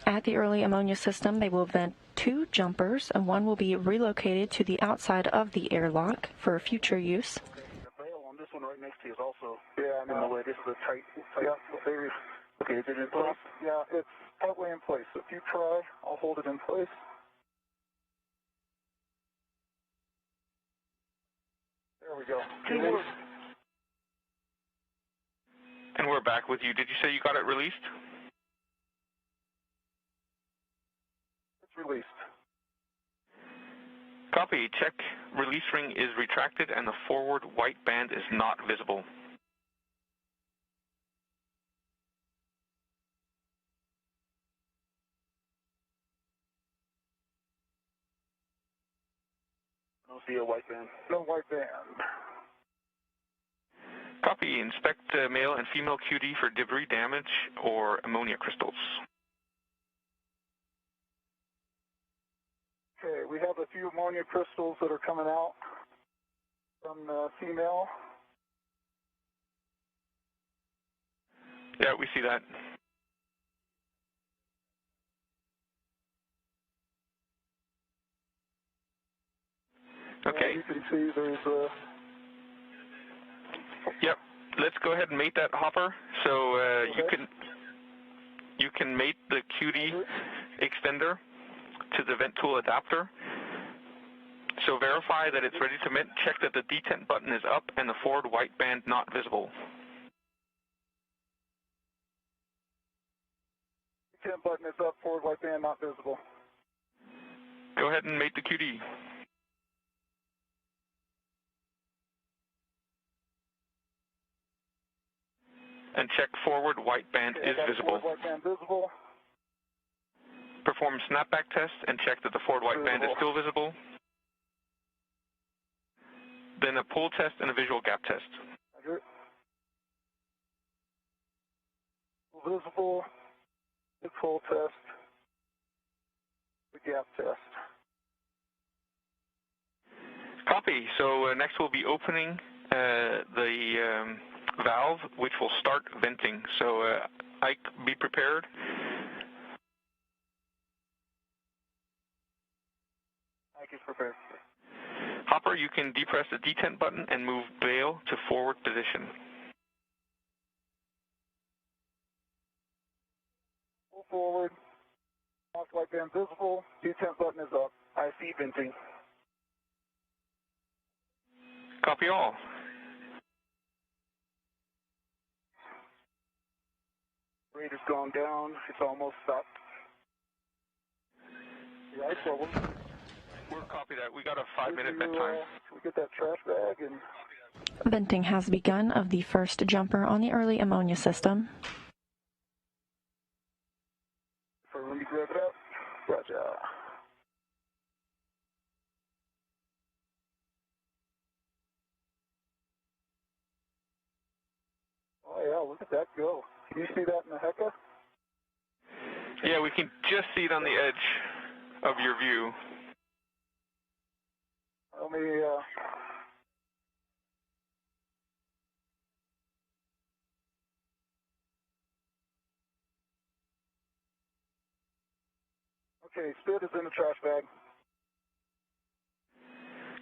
At the early ammonia system, they will vent 2 jumpers, and one will be relocated to the outside of the airlock for future use. The bail on this one right next to you is also in the way. This is a tight area. Okay, is it in place? Yeah, it's partway in place. So if you try, I'll hold it in place. There we go. And we're back with you. Did you say you got it released? It's released. Copy. Check release ring is retracted and the forward white band is not visible. I don't see a white band. No white band. Copy. Inspect male and female QD for debris damage or ammonia crystals. Okay, we have a few ammonia crystals that are coming out from the female. Yeah, we see that. Okay. You can see there's a... Yep. Let's go ahead and mate that hopper. So you can mate the QD extender to the vent tool adapter. So verify that it's ready to mate. Check that the detent button is up and the forward white band not visible. Detent button is up, forward white band not visible. Go ahead and mate the QD. And check forward white band is visible. Forward white band visible. Perform snapback test and check that the forward white band is still visible. Then a pull test and a visual gap test. Visible, the pull test, the gap test. Copy. So next we'll be opening the valve, which will start venting. So Ike, be prepared. Ike is prepared. Hopper, you can depress the detent button and move bail to forward position. Pull forward, off white band visible, detent button is up. I see venting. Copy all. Rate has gone down. It's almost stopped. Right, so We'll copy that. We got a 5-minute vent time. We get that trash bag and... Venting has begun of the first jumper on the early ammonia system. So let me grab it up. Roger. Oh yeah, look at that go. Can you see that in the HECA? Yeah, we can just see it on the edge of your view. Let me, okay, spit is in the trash bag.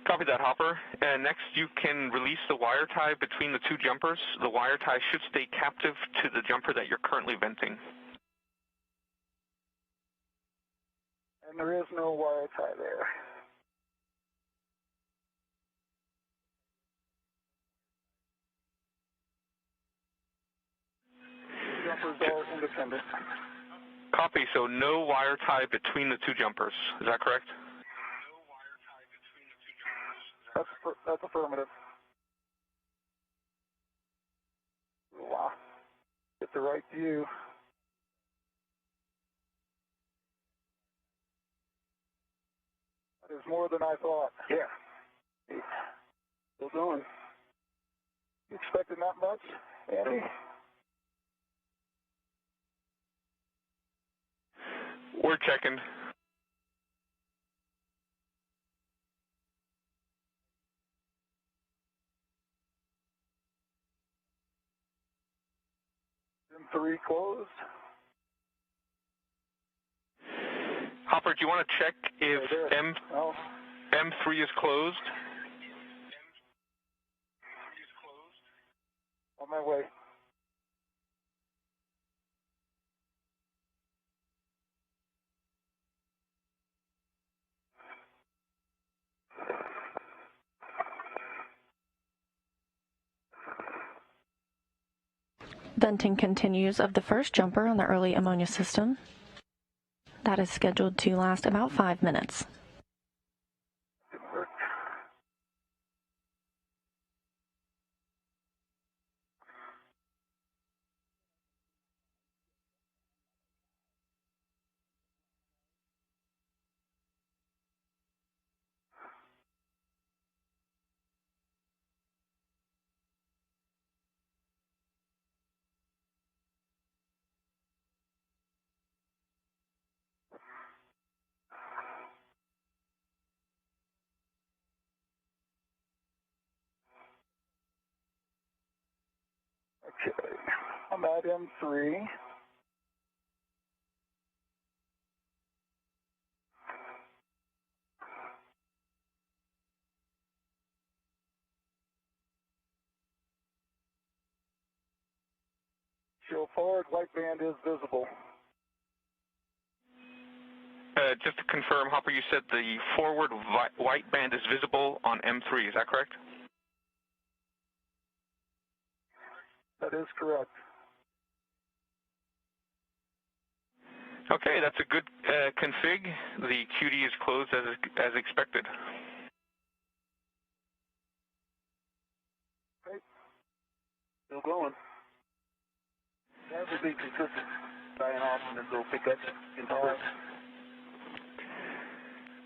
Copy that, Hopper. Next, you can release the wire tie between the 2 jumpers. The wire tie should stay captive to the jumper that you're currently venting. And there is no wire tie there. Jumpers are independent. Copy, so no wire tie between the 2 jumpers. Is that correct? That's affirmative. Wow. Get the right view. That is more than I thought. Yeah. Still going. You expecting that much, Andy? We're checking. M3 closed. Hopper, do you want to check if M3 is closed? On my way. Venting continues of the first jumper on the early ammonia system. That is scheduled to last about 5 minutes. Okay, I'm at M3. Show forward, white band is visible. Just to confirm, Hopper, you said the forward white band is visible on M3, is that correct? That is correct. Okay, that's a good config. The QD is closed as expected. Okay. Still going. Everything consistent. Dying off and then they'll pick up in time.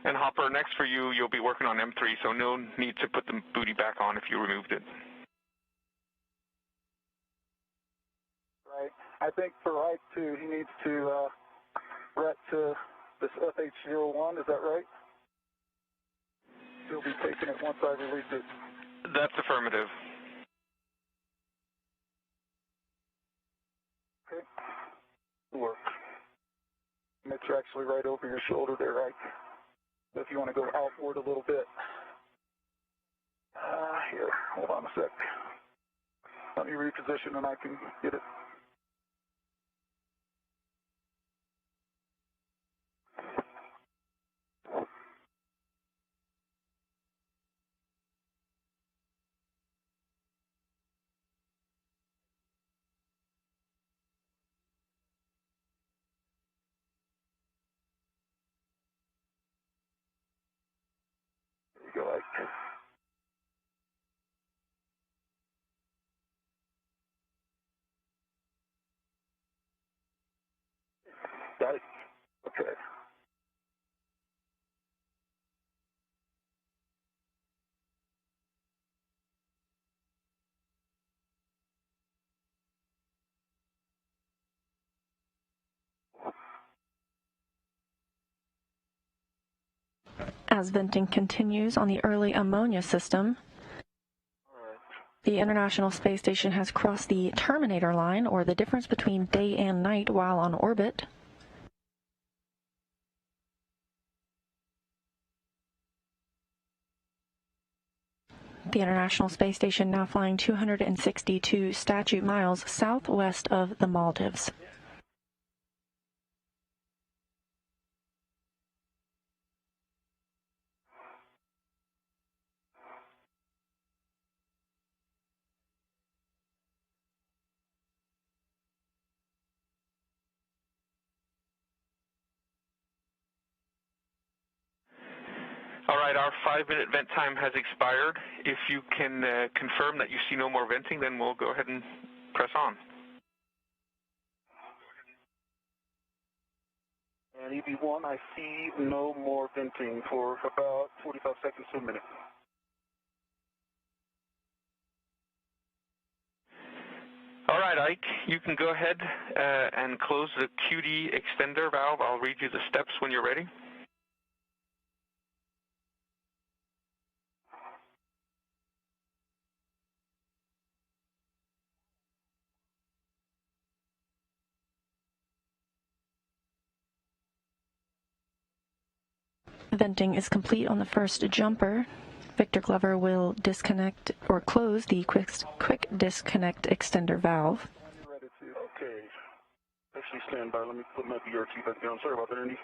And Hopper, next for you, you'll be working on M3, so no need to put the booty back on if you removed it. Right. I think for Ike, too, he needs to ret to this FH01, is that right? He'll be taking it once I release it. That's affirmative. Okay. Work. And it's actually right over your shoulder there, Ike. So if you want to go outward a little bit. Here, hold on a sec. Let me reposition and I can get it. There you go, Ike. Got it? Okay. As venting continues on the early ammonia system, the International Space Station has crossed the terminator line, or the difference between day and night while on orbit. The International Space Station now flying 262 statute miles southwest of the Maldives. All right, our 5-minute vent time has expired. If you can confirm that you see no more venting, then we'll go ahead and press on. And EB1, I see no more venting for about 45 seconds to a minute. All right, Ike, you can go ahead and close the QD extender valve. I'll read you the steps when you're ready. Venting is complete on the first jumper. Victor Glover will disconnect or close the quick disconnect extender valve. Okay. Actually, stand by. Let me put my BRT back down. Sorry about that, Andy.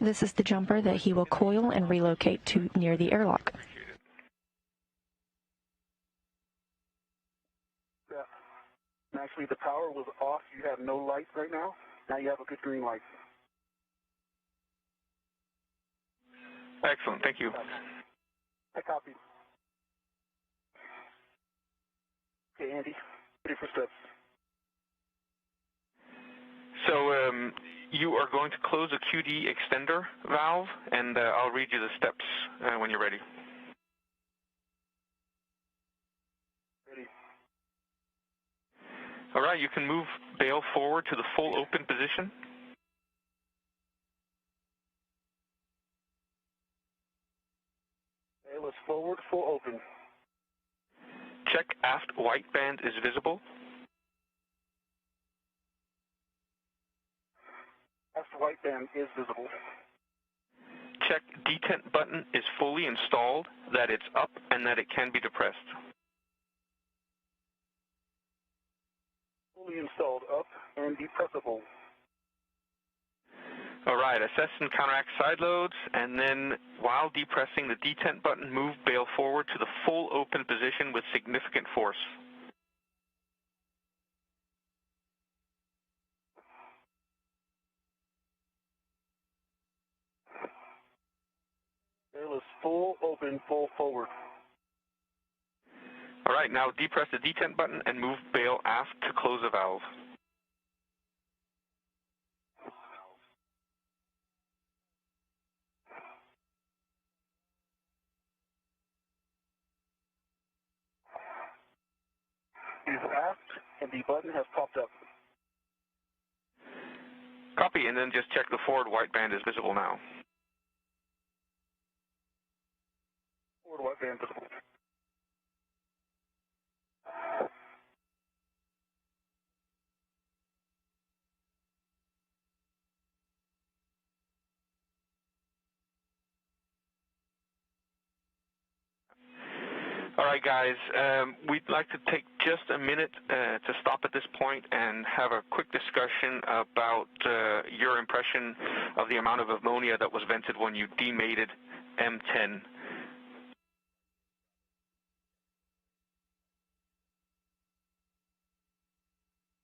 This is the jumper that he will coil and relocate to near the airlock. Yeah. Actually, the power was off. You have no lights right now. Now you have a good green light. Excellent. Thank you. I copy. Okay, Andy. Ready for steps. So you are going to close the QD extender valve, and I'll read you the steps when you're ready. Ready. All right, you can move bail forward to the full open position. Bail is forward, full open. Check aft white band is visible. Aft white band is visible. Check detent button is fully installed, that it's up, and that it can be depressed. Fully installed, up and depressible. All right, assess and counteract side loads, and then while depressing the detent button, move bail forward to the full open position with significant force. Bail is full open, full forward. All right, now depress the detent button and move bail aft to close the valve. It is aft, and the button has popped up. Copy, and then just check the forward white band is visible now. Forward white band visible. All right, guys, we'd like to take just a minute to stop at this point and have a quick discussion about your impression of the amount of ammonia that was vented when you demated M10.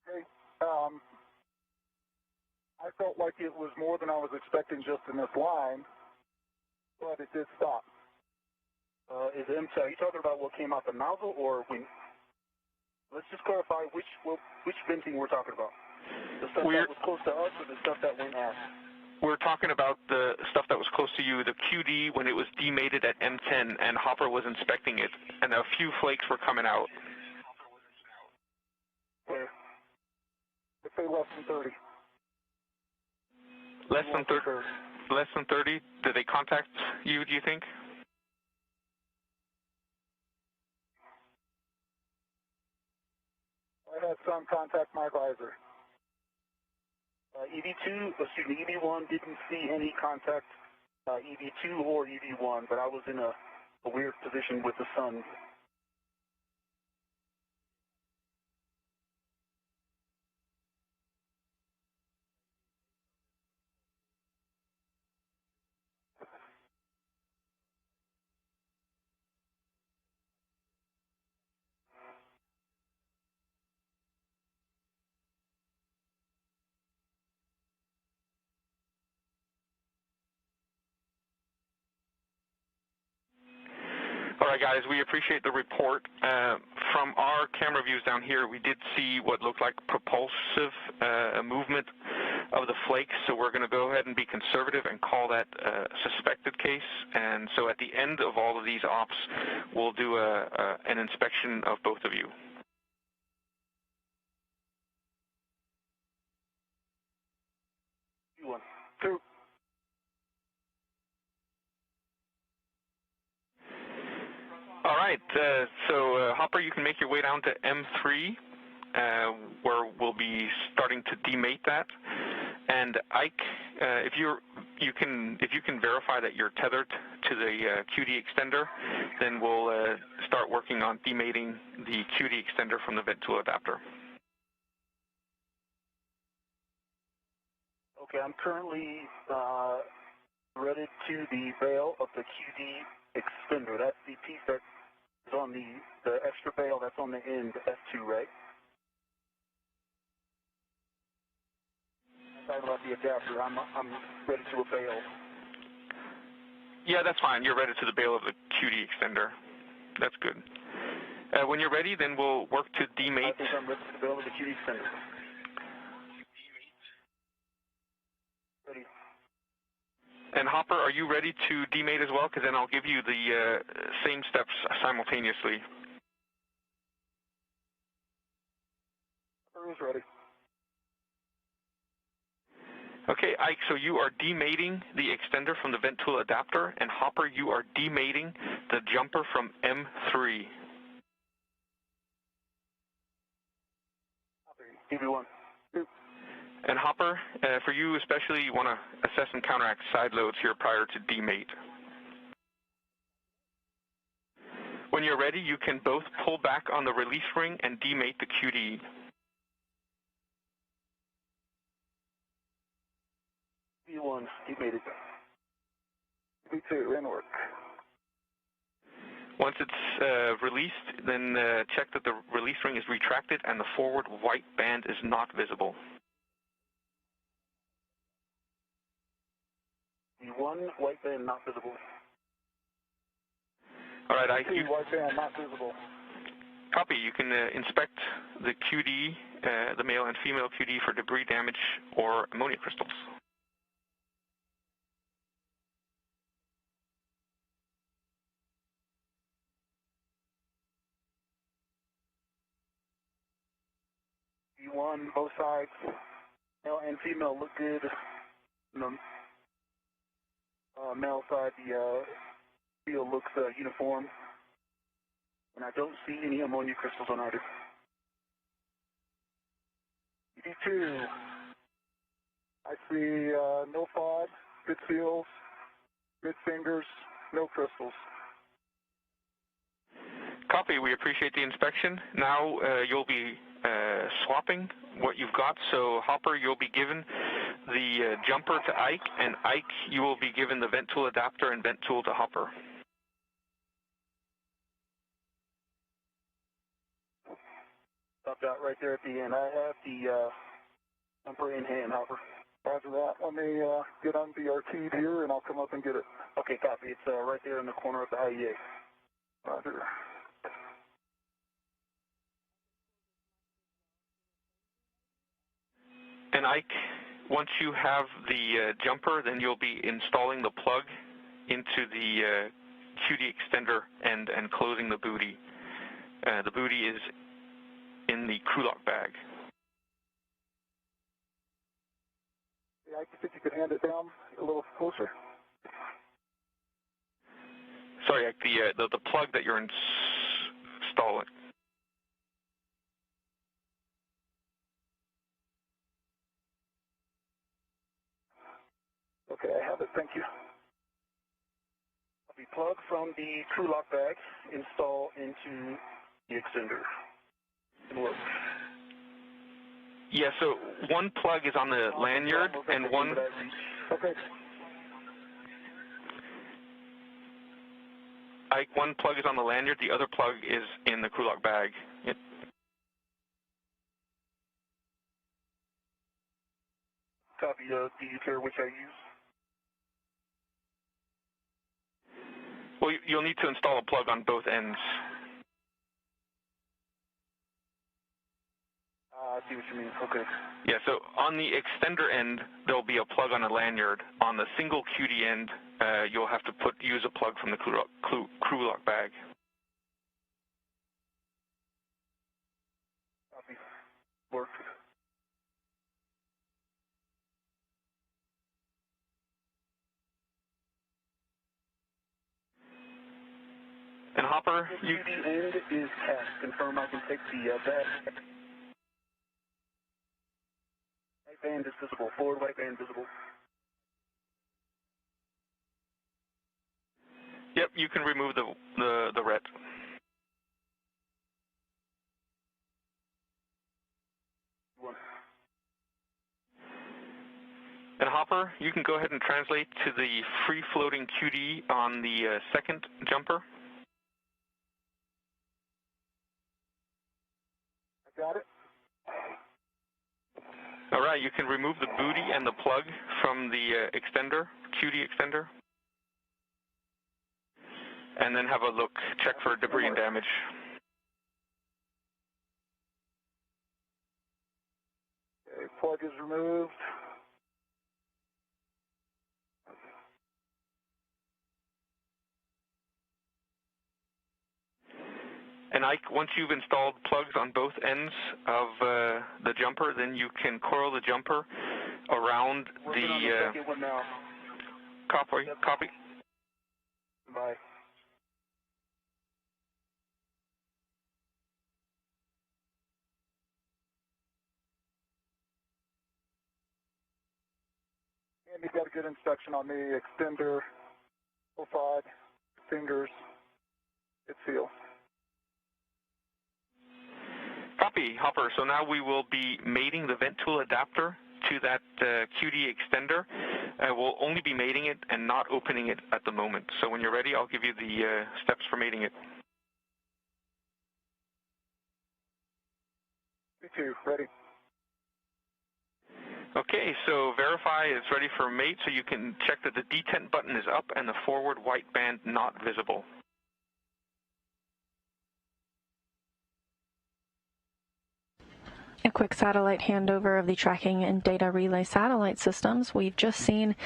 Hey, I felt like it was more than I was expecting just in this line, but it did stop. Is M10, are you talking about what came out the nozzle or when? Let's just clarify which venting we're talking about. The stuff that was close to us or the stuff that went out? We're talking about the stuff that was close to you, the QD, when it was demated at M10 and Hopper was inspecting it, and a few flakes were coming out. Where? Let's say less than 30. Less than 30? Less than 30? Did they contact you, do you think? I had some contact my visor. EV1 didn't see any contact, EV2 or EV1, but I was in a weird position with the sun. All right, guys, we appreciate the report. From our camera views down here, we did see what looked like propulsive movement of the flakes, so we're going to go ahead and be conservative and call that a suspected case. And so at the end of all of these ops, we'll do an inspection of both of you. Two. All right, so Hopper, you can make your way down to M3, where we'll be starting to demate that. And Ike, if you're if you can verify that you're tethered to the QD extender, then we'll start working on demating the QD extender from the vent tool adapter. Okay, I'm currently threaded to the bail of the QD extender. That's the piece that is on the extra bail that's on the end, F2, right? I'm talking about the adapter. I'm ready to a bail. Yeah, that's fine. You're ready to the bail of the QD extender. That's good. When you're ready, then we'll work to demate. I think I'm ready to the bail of the QD extender. Ready. And Hopper, are you ready to demate as well? Because then I'll give you the same steps simultaneously. Hopper is ready. Okay, Ike, so you are demating the extender from the vent tool adapter, and Hopper, you are demating the jumper from M3. Give me one. And Hopper, for you especially, you want to assess and counteract side loads here prior to demate. When you're ready, you can both pull back on the release ring and demate the QD. V1, demated. V2, in work. Once it's released, then check that the release ring is retracted and the forward white band is not visible. V1, white band not visible. All right, Ike. V2, white band not visible. Copy. You can inspect the QD, the male and female QD, for debris damage or ammonia crystals. V1, both sides, male and female look good. The male side, the field looks uniform. And I don't see any ammonia crystals on either. V2, I see no fog, good seals, good fingers, no crystals. Copy. We appreciate the inspection. Now you'll be swapping what you've got. So Hopper, you'll be given the jumper to Ike, and Ike, you will be given the vent tool adapter and vent tool to Hopper. Stopped out right there at the end. I have the jumper in hand, Hopper. Roger that. Let me get on VRT here, and I'll come up and get it. Okay, copy. It's right there in the corner of the IEA. Roger. And Ike, once you have the jumper, then you'll be installing the plug into the QD extender and closing the booty. The booty is in the crew lock bag. Yeah, I think you could hand it down a little closer. Sorry, Ike, the plug that you're installing. Okay, I have it. Thank you. The plug from the crew lock bag install into the extender. It works. Yeah, so one plug is on the lanyard and one... Okay. Ike, one plug is on the lanyard, the other plug is in the crew lock bag. Copy. Do you care which I use? Well, you'll need to install a plug on both ends. I see what you mean. Okay. Yeah, so on the extender end, there'll be a plug on a lanyard. On the single QD end, you'll have to use a plug from the crew lock bag. Copy. Works. And Hopper, you... QD end is cast. Confirm I can take the bag. White band is visible. Forward white band visible. Yep, you can remove the red. And Hopper, you can go ahead and translate to the free-floating QD on the second jumper. I got it. All right, you can remove the booty and the plug from the extender, QD extender, and then have a look, check for debris and damage. Okay, plug is removed. And Ike, once you've installed plugs on both ends of the jumper, then you can coil the jumper around Working on the second one now. Copy. Yep. Copy. Bye. And you got a good inspection on the extender, profile, fingers, it's sealed. Copy, Hopper. So now we will be mating the vent tool adapter to that QD extender. We'll only be mating it and not opening it at the moment. So when you're ready, I'll give you the steps for mating it. B2, ready. Okay, so verify it's ready for mate, so you can check that the detent button is up and the forward white band not visible. A quick satellite handover of the tracking and data relay satellite systems. We've just seen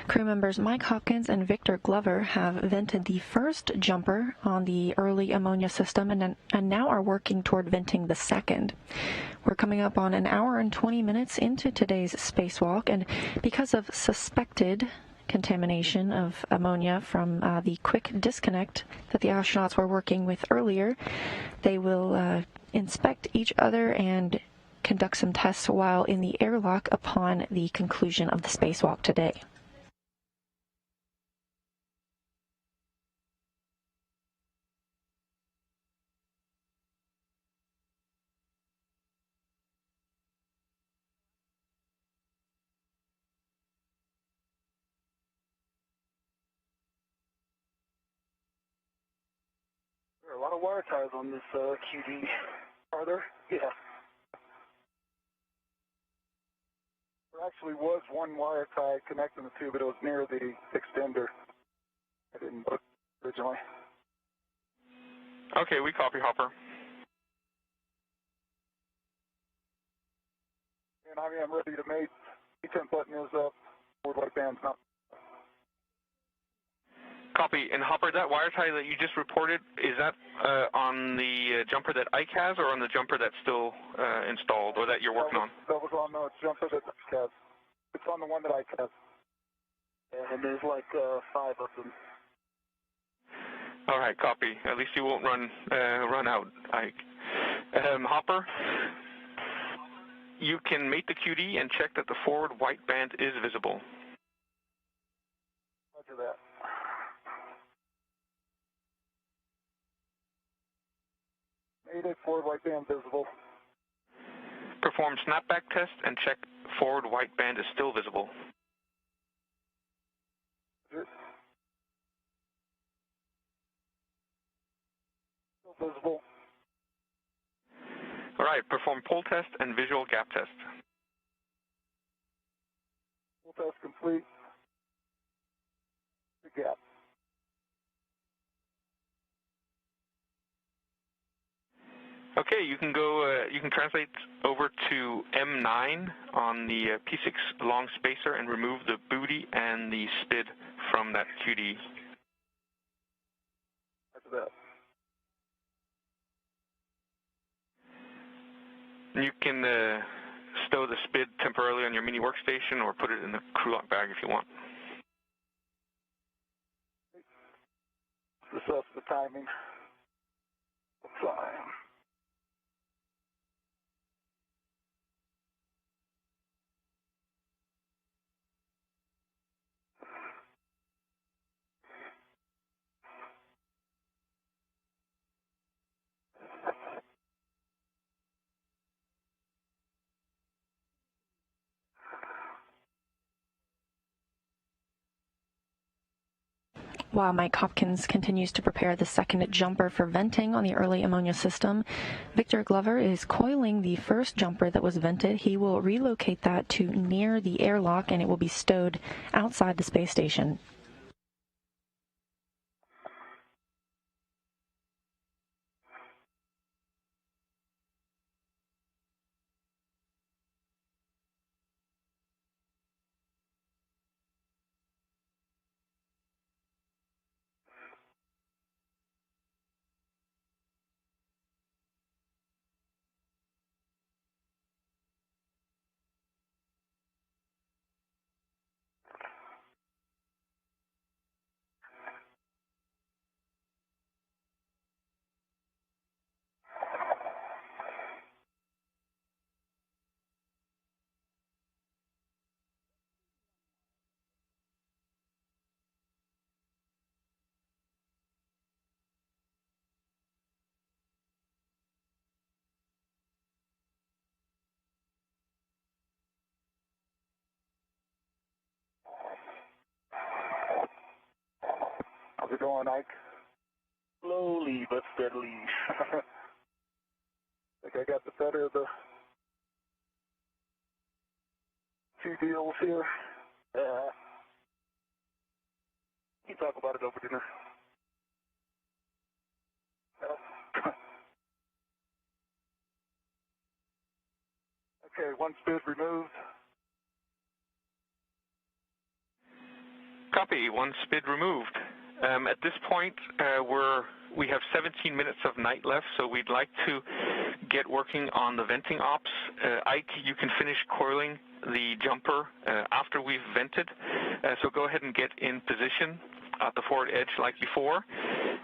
crew members Mike Hopkins and Victor Glover have vented the first jumper on the early ammonia system and now are working toward venting the second. We're coming up on an hour and 20 minutes into today's spacewalk, and because of suspected contamination of ammonia from the quick disconnect that the astronauts were working with earlier, they will inspect each other and conduct some tests while in the airlock upon the conclusion of the spacewalk today. There are a lot of wire ties on this QD. Are there? Yeah. There actually was one wire tie connecting the two, but it was near the extender. I didn't look originally. Okay, we copy, Hopper. And I am ready to mate. D10 button is up. Forward white band's not. Copy. And Hopper, that wire tie that you just reported, is that on the jumper that Ike has or on the jumper that's still installed or that you're working on? That was on the jumper that Ike has. It's on the one that Ike has. And there's like 5 of them. All right, copy. At least you won't run out, Ike. Hopper, you can mate the QD and check that the forward white band is visible. Roger that. Mated, forward white band visible. Perform snapback test and check forward white band is still visible. Still visible. All right, perform pull test and visual gap test. Full test complete. The gap. Okay, you can go. You can translate over to M9 on the P6 long spacer and remove the booty and the SPID from that QD. After that. You can stow the SPID temporarily on your mini workstation or put it in the crew lock bag if you want. Assess the timing. Fine. While Mike Hopkins continues to prepare the second jumper for venting on the early ammonia system, Victor Glover is coiling the first jumper that was vented. He will relocate that to near the airlock, and it will be stowed outside the space station. How's it going, Ike? Slowly but steadily. Think I got the better of the two deals here. We can talk about it over dinner. Okay, one spid removed. Copy, one spid removed. At this point, we have 17 minutes of night left, so we'd like to get working on the venting ops. Ike, you can finish coiling the jumper after we've vented, so go ahead and get in position at the forward edge like before.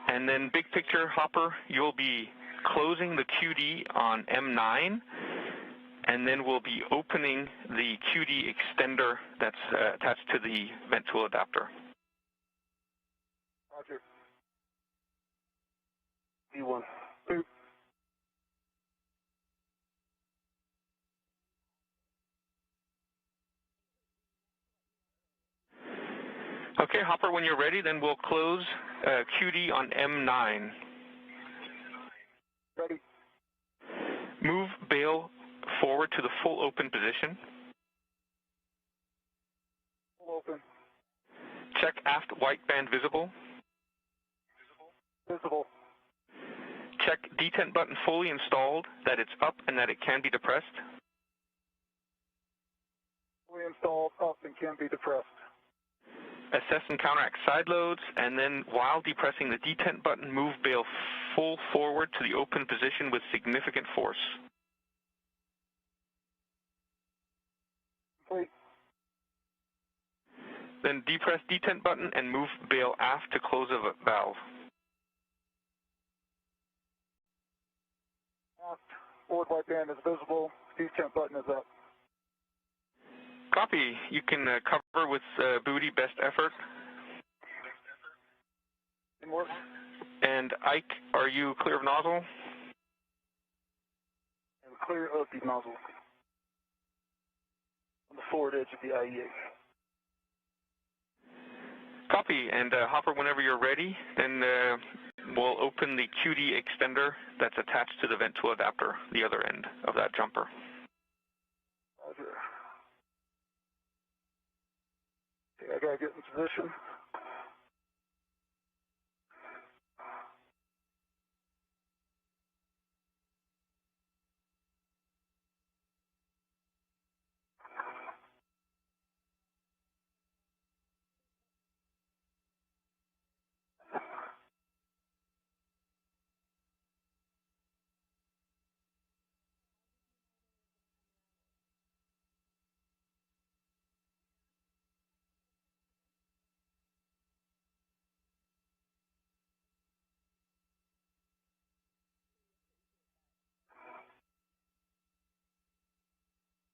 And then big picture, Hopper, you'll be closing the QD on M9, and then we'll be opening the QD extender that's attached to the vent tool adapter. Roger. D1. Boop. Okay, Hopper, when you're ready, then we'll close QD on M9. Ready. Move bail forward to the full open position. Full open. Check aft white band visible. Visible. Check detent button fully installed, that it's up and that it can be depressed. Fully installed, up, and can be depressed. Assess and counteract side loads, and then while depressing the detent button, move bail full forward to the open position with significant force. Complete. Then depress detent button and move bail aft to close a valve. Aft. Forward white band is visible. Detent button is up. Copy. You can cover with booty best effort. In work. And Ike, are you clear of nozzle? And clear of the nozzle. On the forward edge of the IEA. Copy. And Hopper, whenever you're ready, then we'll open the QD extender that's attached to the vent tool adapter, the other end of that jumper. Roger. Okay, I gotta get in position.